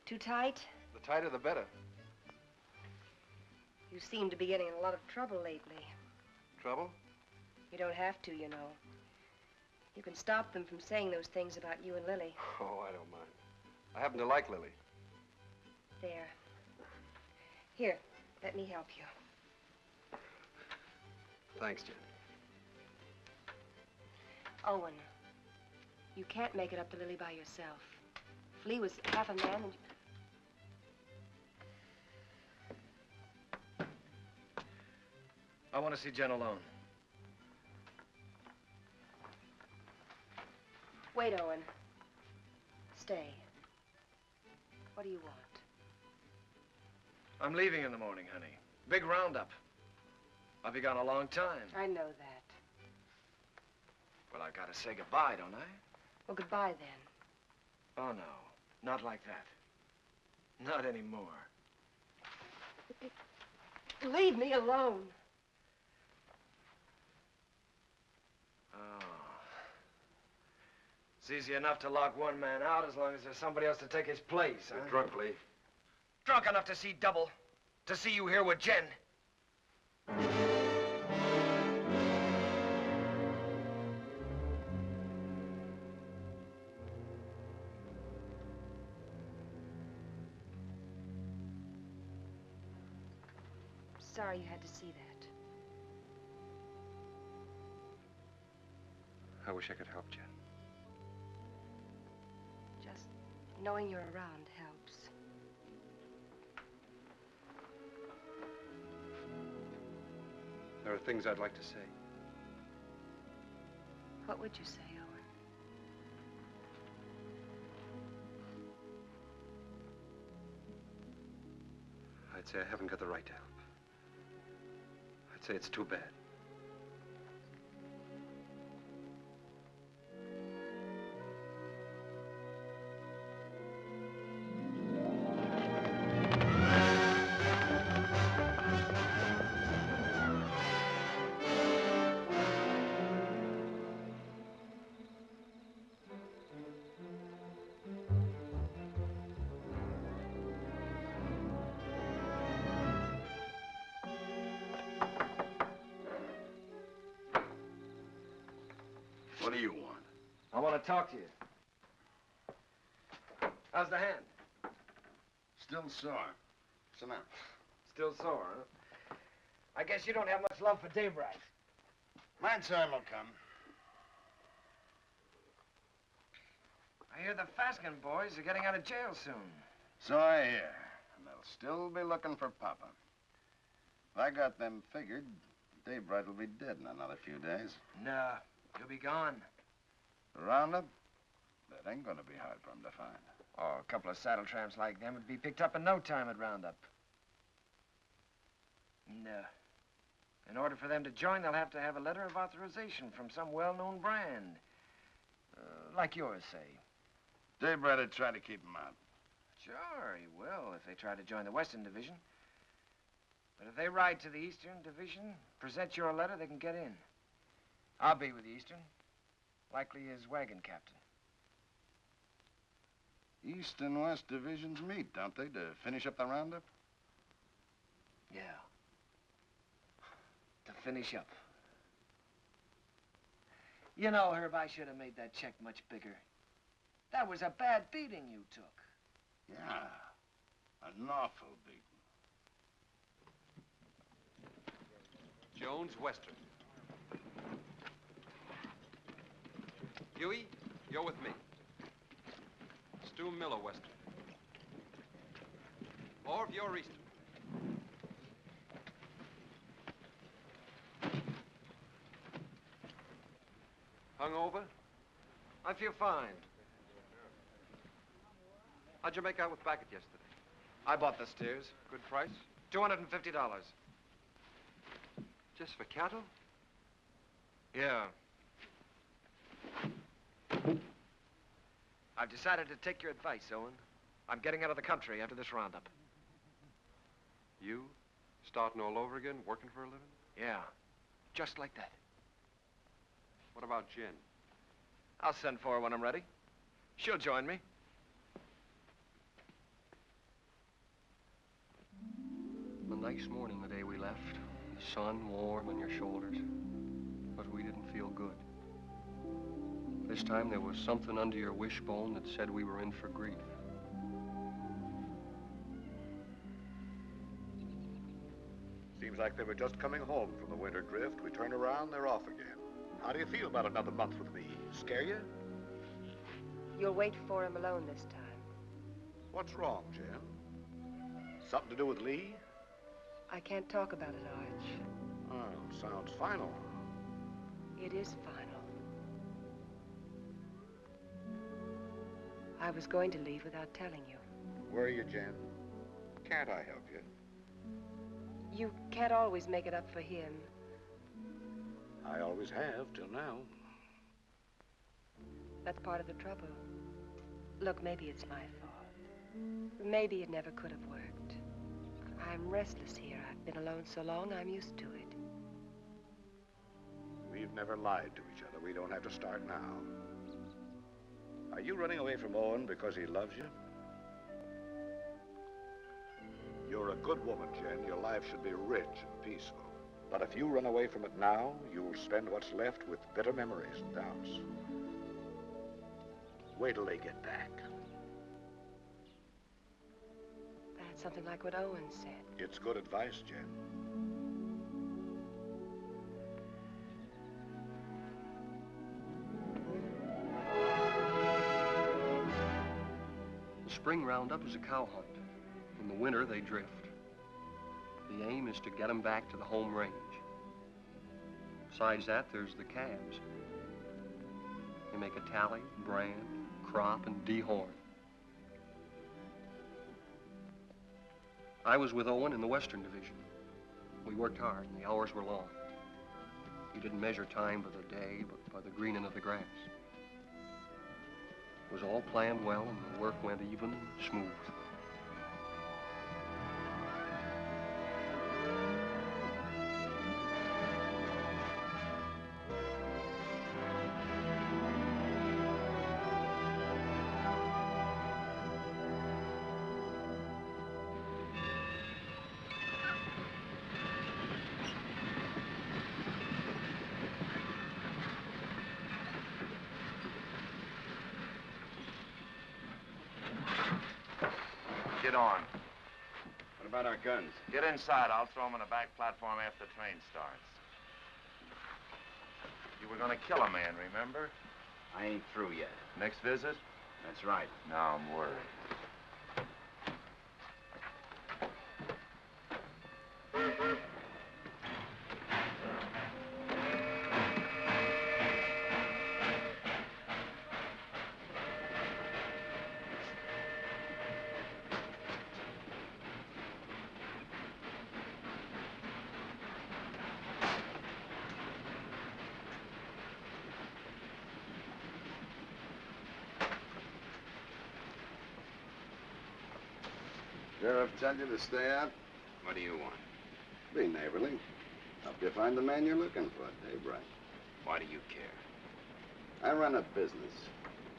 F: Too tight?
H: The tighter, the better.
F: You seem to be getting in a lot of trouble lately.
H: Trouble?
F: You don't have to, you know. You can stop them from saying those things about you and Lily.
H: Oh, I don't mind. I happen to like Lily.
F: There. Here, let me help you.
H: Thanks, Jen.
F: Owen, you can't make it up to Lily by yourself. If Lee was half a man and...
L: I want to see Jen alone.
F: Wait, Owen. Stay. What do you want?
L: I'm leaving in the morning, honey. Big roundup. I'll be gone a long time.
F: I know that.
L: Well, I gotta say goodbye, don't I?
F: Well, goodbye then.
L: Oh, no. Not like that. Not anymore.
F: Leave me alone.
L: Oh. It's easy enough to lock one man out as long as there's somebody else to take his place, huh?
H: You're drunk, Lee.
L: Drunk enough to see double. To see you here with Jen.
F: Sorry you had to see that.
H: I wish I could help, Jen.
F: Just knowing you're around helps.
H: There are things I'd like to say.
F: What would you say, Owen?
H: I'd say I haven't got the right to help. I'd say it's too bad.
K: What do you want?
L: I want to talk to you. How's the hand?
K: Still sore. Sit down.
L: Still sore, huh? I guess you don't have much love for Delbert.
K: My time will come.
L: I hear the Faskin boys are getting out of jail soon.
K: So I hear. And they'll still be looking for Papa. If I got them figured, Delbert will be dead in another few days.
L: Nah, he'll be gone.
K: The roundup? That ain't gonna be hard for him to find.
L: Oh, a couple of saddle tramps like them would be picked up in no time at roundup. No. In order for them to join, they'll have to have a letter of authorization from some well-known brand. Like yours, say.
K: Delbert would try to keep him out.
L: Sure, he will if they try to join the Western Division. But if they ride to the Eastern Division, present your letter, they can get in. I'll be with the Eastern. Likely his wagon captain.
K: East and West divisions meet, don't they, to finish up the roundup?
L: Yeah. To finish up. You know, Herb, I should have made that check much bigger. That was a bad beating you took.
K: Yeah. An awful beating.
H: Jones, Western. Huey, you're with me. Stu Miller, Western. Orv, you're Eastern. Hungover?
L: I feel fine.
H: How'd you make out with Backett yesterday?
L: I bought the steers.
H: Good price?
L: $250.
H: Just for cattle?
L: Yeah. I've decided to take your advice, Owen. I'm getting out of the country after this roundup.
H: You? Starting all over again, working for a living?
L: Yeah. Just like that.
H: What about Jen?
L: I'll send for her when I'm ready. She'll join me.
A: A nice morning the day we left. The sun warm on your shoulders. But we didn't feel good. This time there was something under your wishbone that said we were in for grief.
K: Seems like they were just coming home from the winter drift. We turn around, they're off again. How do you feel about another month with me? Scare you?
F: You'll wait for him alone this time.
K: What's wrong, Jen? Something to do with Lee?
F: I can't talk about it, Arch.
K: Oh, sounds final.
F: It is final. I was going to leave without telling you.
K: Where are you, Jen? Can't I help you?
F: You can't always make it up for him.
K: I always have, till now.
F: That's part of the trouble. Look, maybe it's my fault. Maybe it never could have worked. I'm restless here. I've been alone so long, I'm used to it.
K: We've never lied to each other. We don't have to start now. Are you running away from Owen because he loves you? You're a good woman, Jen. Your life should be rich and peaceful. But if you run away from it now, you'll spend what's left with bitter memories and doubts. Wait till they get back.
F: That's something like what Owen said.
K: It's good advice, Jen.
A: The spring roundup is a cow hunt. In the winter, they drift. The aim is to get them back to the home range. Besides that, there's the calves. They make a tally, brand, crop, and dehorn. I was with Owen in the Western Division. We worked hard, and the hours were long. You didn't measure time by the day, but by the greening of the grass. It was all planned well, and the work went even and smooth.
C: Get on.
N: What about our guns?
C: Get inside. I'll throw them on the back platform after the train starts. You were gonna kill a man, remember?
N: I ain't through yet.
C: Next visit?
N: That's right.
C: Now I'm worried.
H: Sheriff tell you to stay out?
N: What do you want?
H: Be neighborly. Help you find the man you're looking for, Dave Wright.
N: Why do you care?
H: I run a business.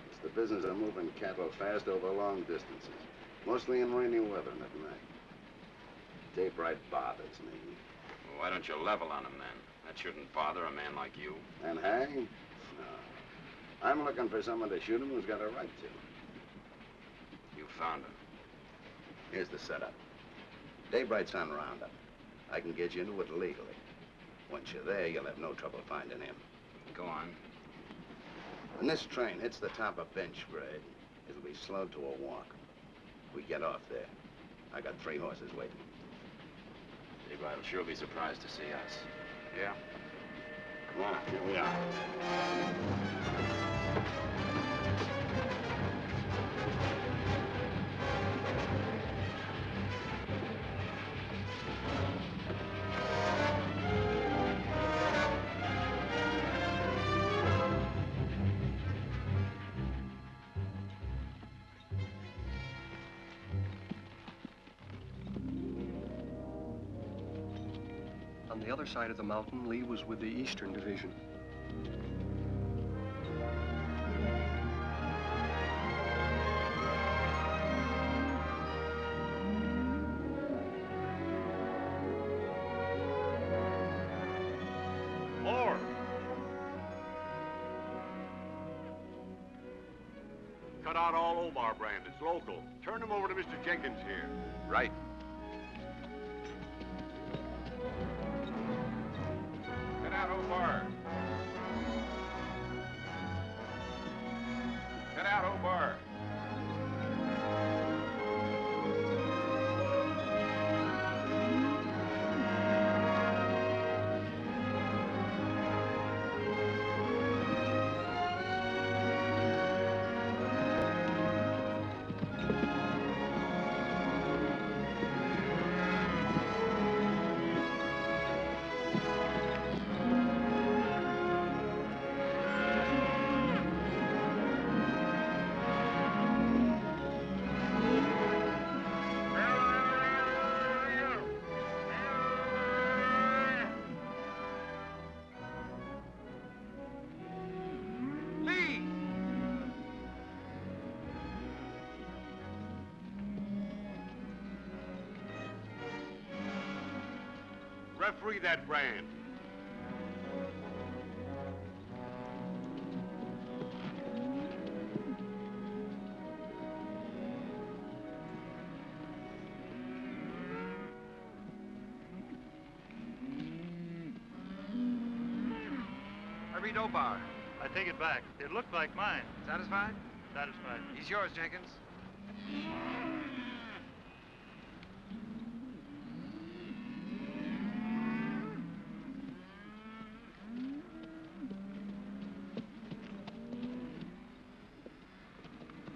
H: It's the business of moving cattle fast over long distances, mostly in rainy weather and at night. Dave Wright bothers me.
N: Well, why don't you level on him then? That shouldn't bother a man like you.
H: And hang? No. I'm looking for someone to shoot him who's got a right to.
N: You found him.
H: Here's the setup. Dave Wright's on roundup. I can get you into it legally. Once you're there, you'll have no trouble finding him.
N: Go on.
H: When this train hits the top of bench grade, it'll be slowed to a walk. We get off there. I got 3 horses waiting.
N: Dave Wright will sure be surprised to see us.
H: Yeah? Ah, here we are.
A: On the other side of the mountain, Lee was with the Eastern Division.
K: More! Cut out all Omar brand. It's local. Turn them over to Mr. Jenkins here.
N: Right.
M: Get out, Omar. Get out, Omar.
K: Referee that brand.
L: Bar.
D: I take it back. It looked like mine.
L: Satisfied?
D: Satisfied.
L: He's yours, Jenkins.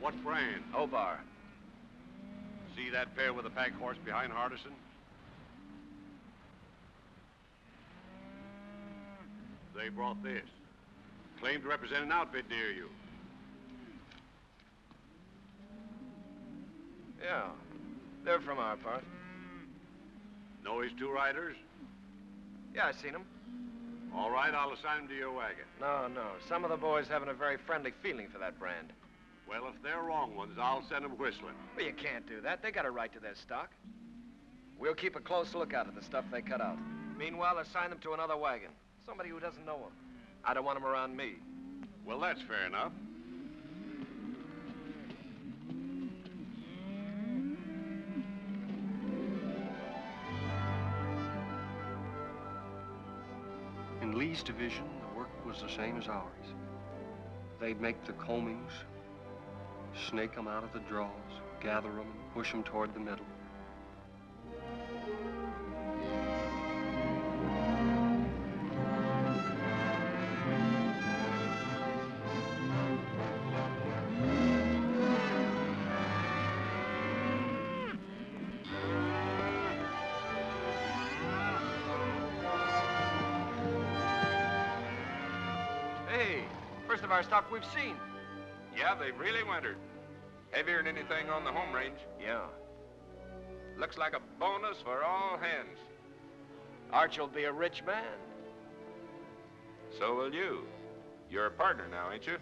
K: What brand?
L: Obar.
K: See that pair with the pack horse behind Hardison? They brought this. Claimed to represent an outfit near you.
L: Yeah. They're from our part.
K: Know his two riders?
L: Yeah, I seen them.
K: All right, I'll assign them to your wagon.
L: No. Some of the boys haven't a very friendly feeling for that brand.
K: Well, if they're wrong ones, I'll send them whistling.
L: Well, you can't do that. They got a right to their stock. We'll keep a close lookout at the stuff they cut out. Meanwhile, assign them to another wagon. Somebody who doesn't know them. I don't want them around me.
K: Well, that's fair enough.
A: In Lee's division, the work was the same as ours. They'd make the combings, snake them out of the draws, gather them, and push them toward the middle.
L: Our stock we've seen.
M: Yeah, they've really wintered. Heavier than anything on the home range.
L: Yeah.
M: Looks like a bonus for all hands.
L: Archie'll be a rich man.
M: So will you. You're a partner now, ain't you?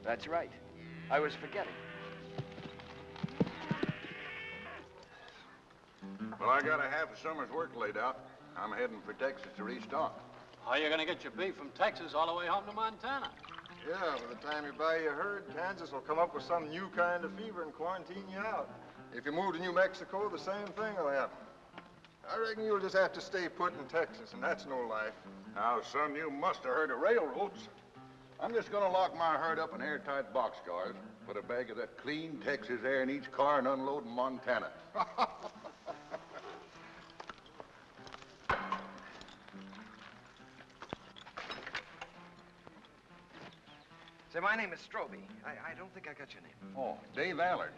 L: That's right. I was forgetting.
T: Well, I got a half a summer's work laid out. I'm heading for Texas to restock.
D: How are you going to get your beef from Texas all the way home to Montana?
T: Yeah, by the time you buy your herd, Kansas will come up with some new kind of fever and quarantine you out. If you move to New Mexico, the same thing will happen. I reckon you'll just have to stay put in Texas, and that's no life. Now, son, you must have heard of railroads. I'm just going to lock my herd up in airtight boxcars, put a bag of that clean Texas air in each car, and unload in Montana.
L: Say, my name is Stroby. I don't think I got your name.
T: Oh, Dave Allard.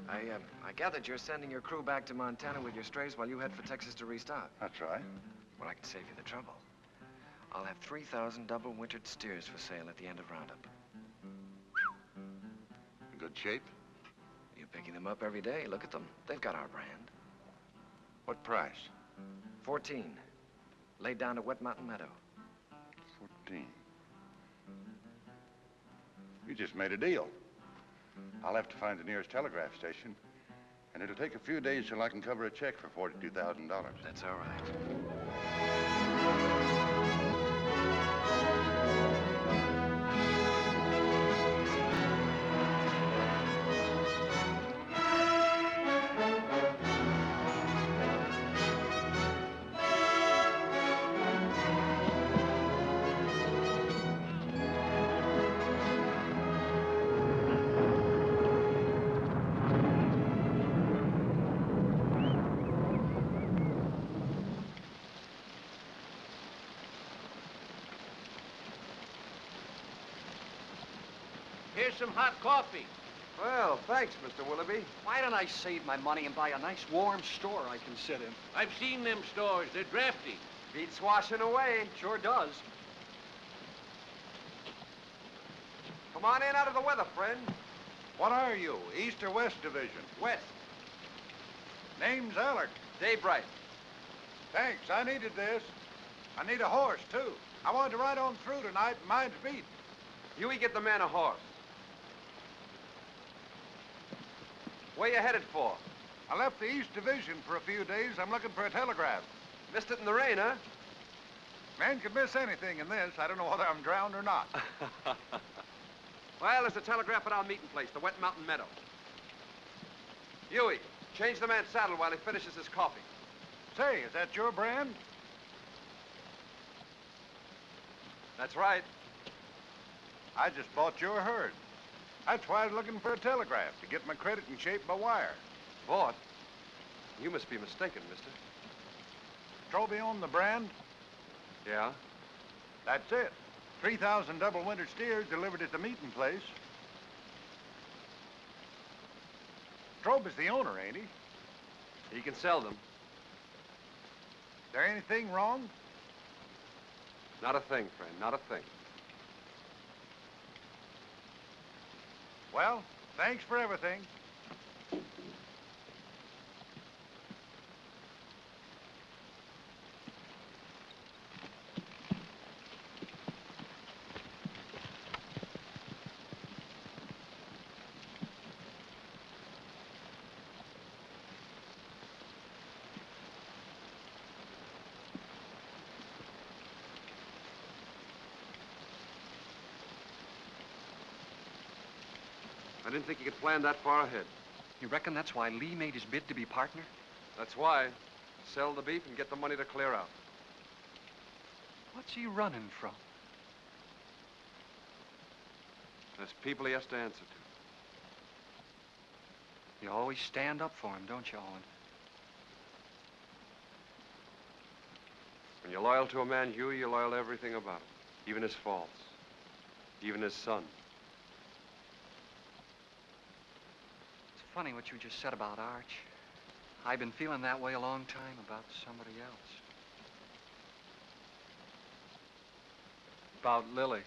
L: I gathered you're sending your crew back to Montana with your strays while you head for Texas to restock.
T: That's right.
L: Well, I can save you the trouble. I'll have 3,000 double-wintered steers for sale at the end of roundup.
T: In good shape?
L: You're picking them up every day. Look at them. They've got our brand.
T: What price?
L: 14. Laid down to Wet Mountain Meadow.
T: 14. You just made a deal. I'll have to find the nearest telegraph station, and it'll take a few days till I can cover a check for $42,000.
L: That's all right.
Q: Here's some hot coffee.
H: Well, thanks, Mr. Willoughby.
D: Why don't I save my money and buy a nice warm store I can sit in?
Q: I've seen them stores. They're drafty.
H: Beats washing away.
D: Sure does.
H: Come on in out of the weather, friend.
T: What are you, East or West Division?
H: West.
T: Name's Allard.
H: Dave Wright.
T: Thanks, I needed this. I need a horse, too. I wanted to ride on through tonight, and mine's beat.
H: Huey, get the man a horse. Where you headed for?
K: I left the East Division for a few days. I'm looking for a telegraph.
H: Missed it in the rain, huh?
K: Man could miss anything in this. I don't know whether I'm drowned or not.
H: Well, there's a telegraph at our meeting place, the Wet Mountain Meadow. Huey, change the man's saddle while he finishes his coffee.
K: Say, is that your brand?
H: That's right.
K: I just bought your herd. That's why I was looking for a telegraph, to get my credit in shape by wire.
H: Bought? You must be mistaken, mister.
K: Troby owned the brand?
H: Yeah?
K: That's it. 3,000 double-winter steers delivered at the meeting place. Troby's the owner, ain't he?
H: He can sell them.
K: Is there anything wrong?
H: Not a thing, friend, not a thing.
K: Well, thanks for everything.
H: I didn't think you could plan that far ahead.
A: You reckon that's why Lee made his bid to be partner?
H: That's why. Sell the beef and get the money to clear out.
A: What's he running from?
H: There's people he has to answer to.
A: You always stand up for him, don't you, Owen?
H: When you're loyal to a man, Huey, you're loyal to everything about him. Even his faults. Even his son.
A: Funny what you just said about Arch. I've been feeling that way a long time about somebody else. About Lily.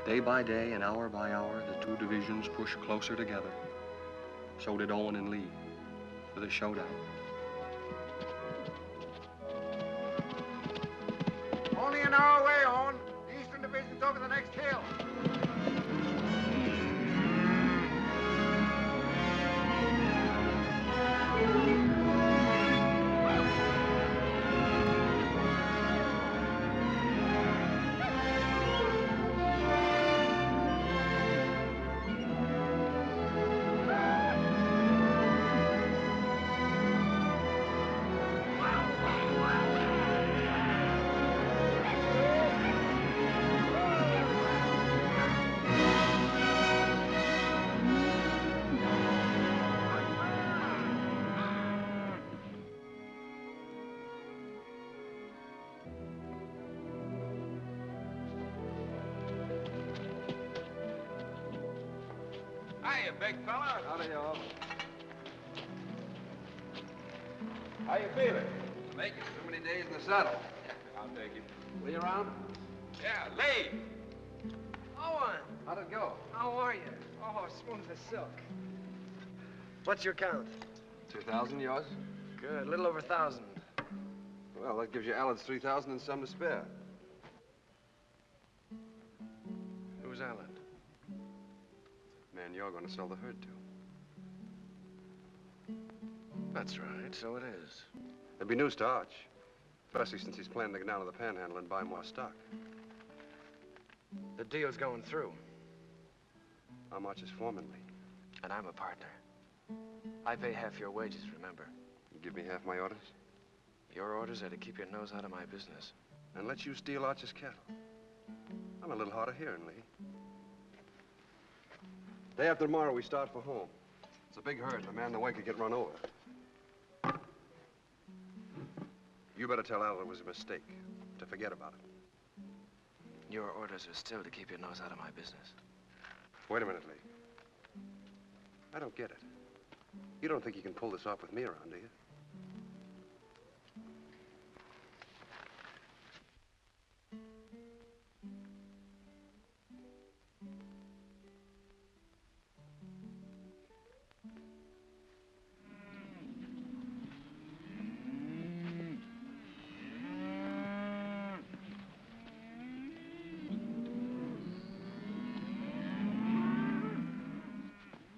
A: Day by day and hour by hour, the two divisions pushed closer together. So did Owen and Lee for the showdown.
K: Only an hour away, Owen. The Eastern Division's over the next hill.
E: Hiya, big fella.
H: Howdy, y'all.
E: How you feeling?
H: Make it. Too many days in the saddle.
E: I'll take it.
H: Lee around?
E: Yeah, Lee.
L: Owen!
H: How'd it go?
L: How are you? Oh, smooth as silk. What's your count?
H: 2,000 yours?
L: Good, a little over 1,000.
H: Well, that gives you Allen's 3,000 and some to spare.
L: Who's Allen?
H: Man, you're going to sell the herd to.
L: That's right, so it is.
H: There'll be news to Arch. Especially since he's planning to get down to the Panhandle and buy more stock.
L: The deal's going through.
H: I'm Arch's foreman, Lee.
L: And I'm a partner. I pay half your wages, remember?
H: You give me half my orders?
L: Your orders are to keep your nose out of my business.
H: And let you steal Archer's cattle. I'm a little hard of hearing, Lee. Day after tomorrow, we start for home. It's a big herd, and a man in the way could get run over. You better tell Al it was a mistake, to forget about it.
L: Your orders are still to keep your nose out of my business.
H: Wait a minute, Lee. I don't get it. You don't think you can pull this off with me around, do you?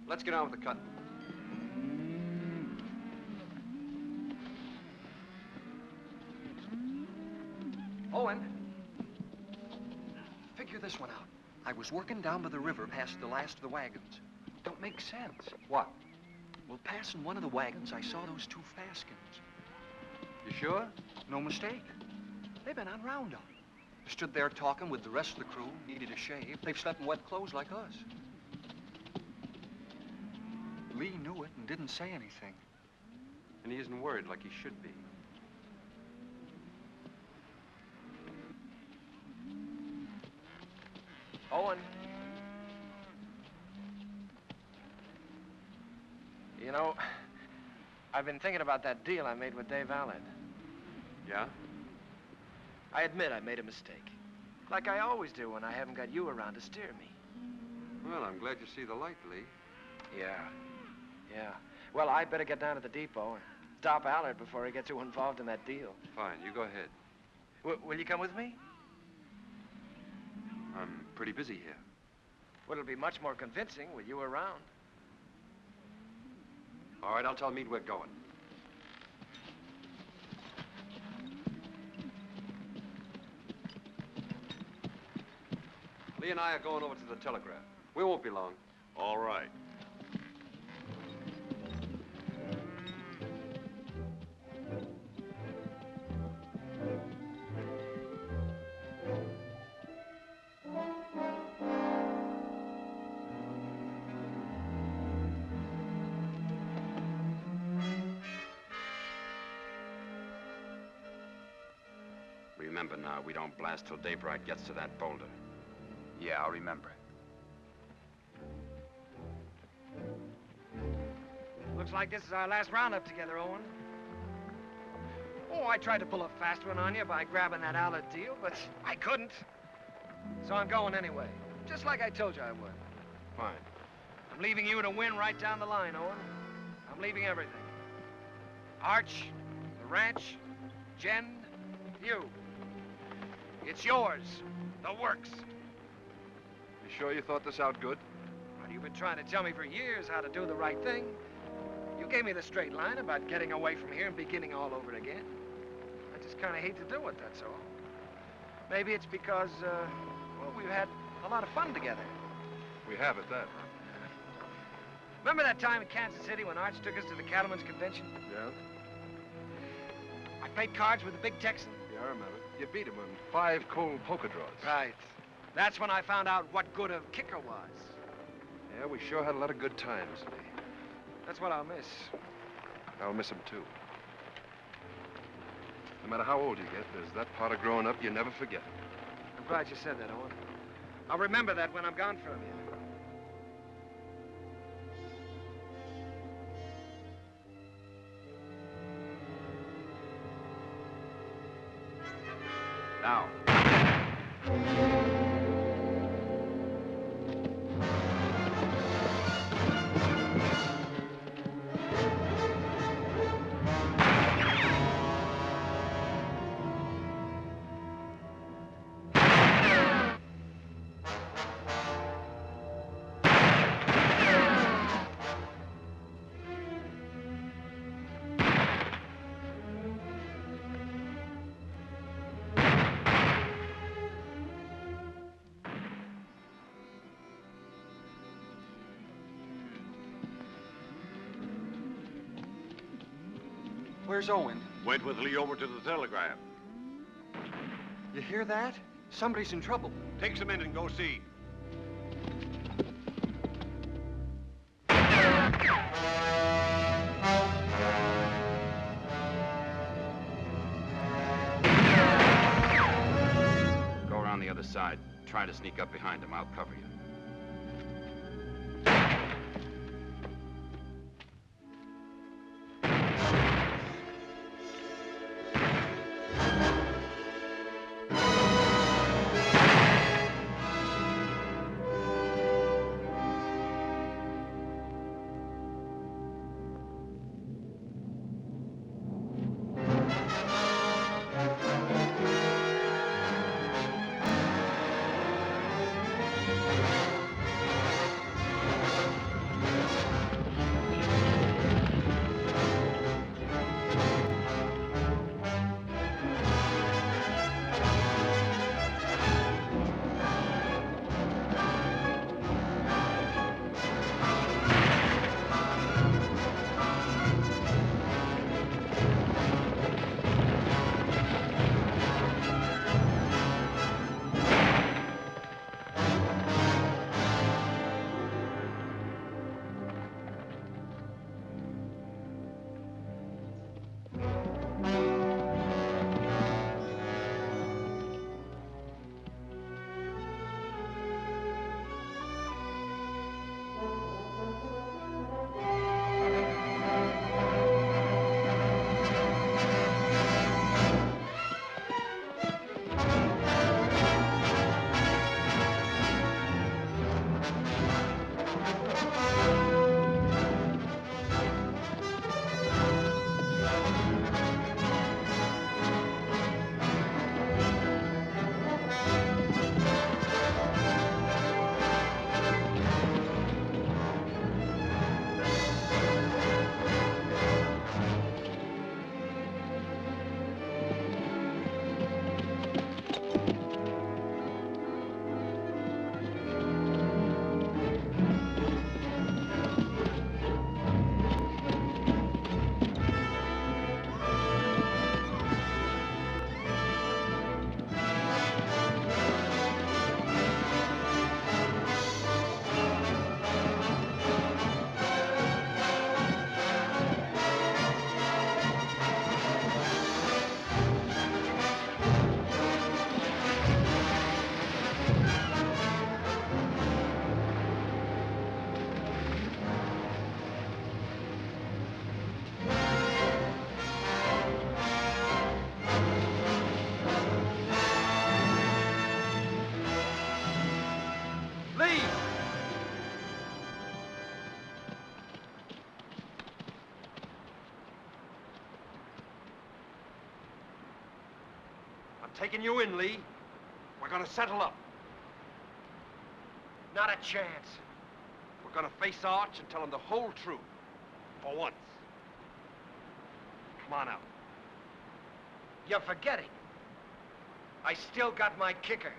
H: Let's get on with the cutting.
A: Owen, figure this one out. I was working down by the river past the last of the wagons. Don't make sense.
H: What?
A: Well, passing one of the wagons, I saw those two Faskins.
H: You sure?
A: No mistake. They've been on roundup. Stood there talking with the rest of the crew, needed a shave. They've slept in wet clothes like us. Lee knew it and didn't say anything.
H: And he isn't worried like he should be.
L: Owen. You know, I've been thinking about that deal I made with Dave Allen.
H: Yeah?
L: I admit I made a mistake. Like I always do when I haven't got you around to steer me.
H: Well, I'm glad you see the light, Lee.
L: Yeah. Well, I better get down to the depot and stop Allard before he gets too involved in that deal.
H: Fine, you go ahead.
L: Will you come with me?
H: I'm pretty busy here.
L: Well, it'll be much more convincing with you around.
H: All right, I'll tell Meade we're going. Lee and I are going over to the telegraph. We won't be long.
K: All right.
N: Remember now, we don't blast till daybreak gets to that boulder.
E: Yeah, I'll remember.
L: Looks like this is our last roundup together, Owen. Oh, I tried to pull a fast one on you by grabbing that Allard deal, but I couldn't. So I'm going anyway, just like I told you I would.
H: Fine.
L: I'm leaving you to win right down the line, Owen. I'm leaving everything. Arch, the ranch, Jen, you. It's yours, the works.
H: You sure you thought this out good?
L: Well, you've been trying to tell me for years how to do the right thing. You gave me the straight line about getting away from here and beginning all over again. I just kind of hate to do it, that's all. Maybe it's because, well, we've had a lot of fun together.
H: We have at that.
L: Remember that time in Kansas City when Arch took us to the Cattlemen's Convention?
H: Yeah?
L: I played cards with the big Texan.
H: Yeah, I remember. You beat him on 5 cold poker draws.
L: Right. That's when I found out what good a kicker was.
H: Yeah, we sure had a lot of good times, Lee.
L: That's what I'll miss.
H: I'll miss him, too. No matter how old you get, there's that part of growing up you never forget.
L: I'm glad you said that, Owen. I'll remember that when I'm gone from you.
E: Now.
A: Where's Owen?
K: Went with Lee over to the telegraph.
A: You hear that? Somebody's in trouble.
K: Take some in and go see.
N: Go around the other side. Try to sneak up behind him. I'll cover you.
H: Taking you in, Lee. We're gonna settle up.
L: Not a chance.
H: We're gonna face Arch and tell him the whole truth. For once. Come on out.
L: You're forgetting. I still got my kicker.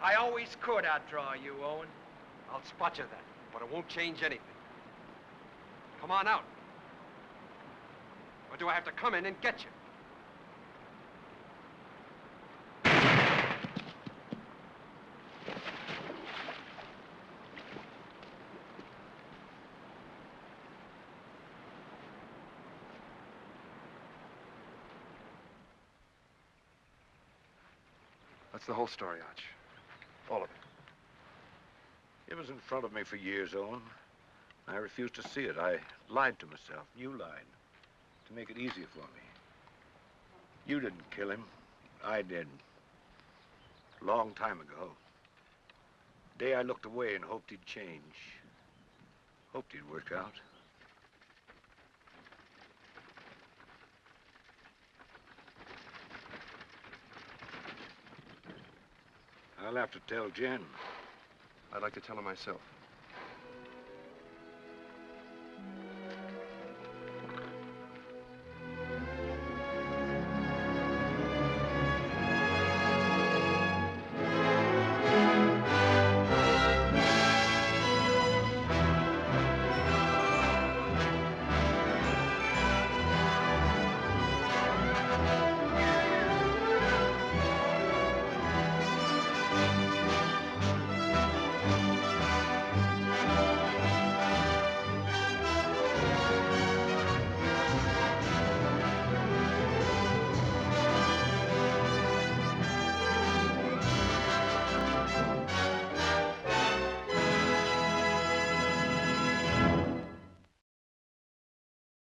L: I always could outdraw you, Owen.
H: I'll spot you then, but it won't change anything. Come on out. Or do I have to come in and get you?
A: That's the whole story, Arch.
K: All of it. It was in front of me for years, Owen. I refused to see it. I lied to myself. You lied. To make it easier for me. You didn't kill him. I did. Long time ago. The day I looked away and hoped he'd change. Hoped he'd work out. I'll have to tell Jen.
A: I'd like to tell her myself.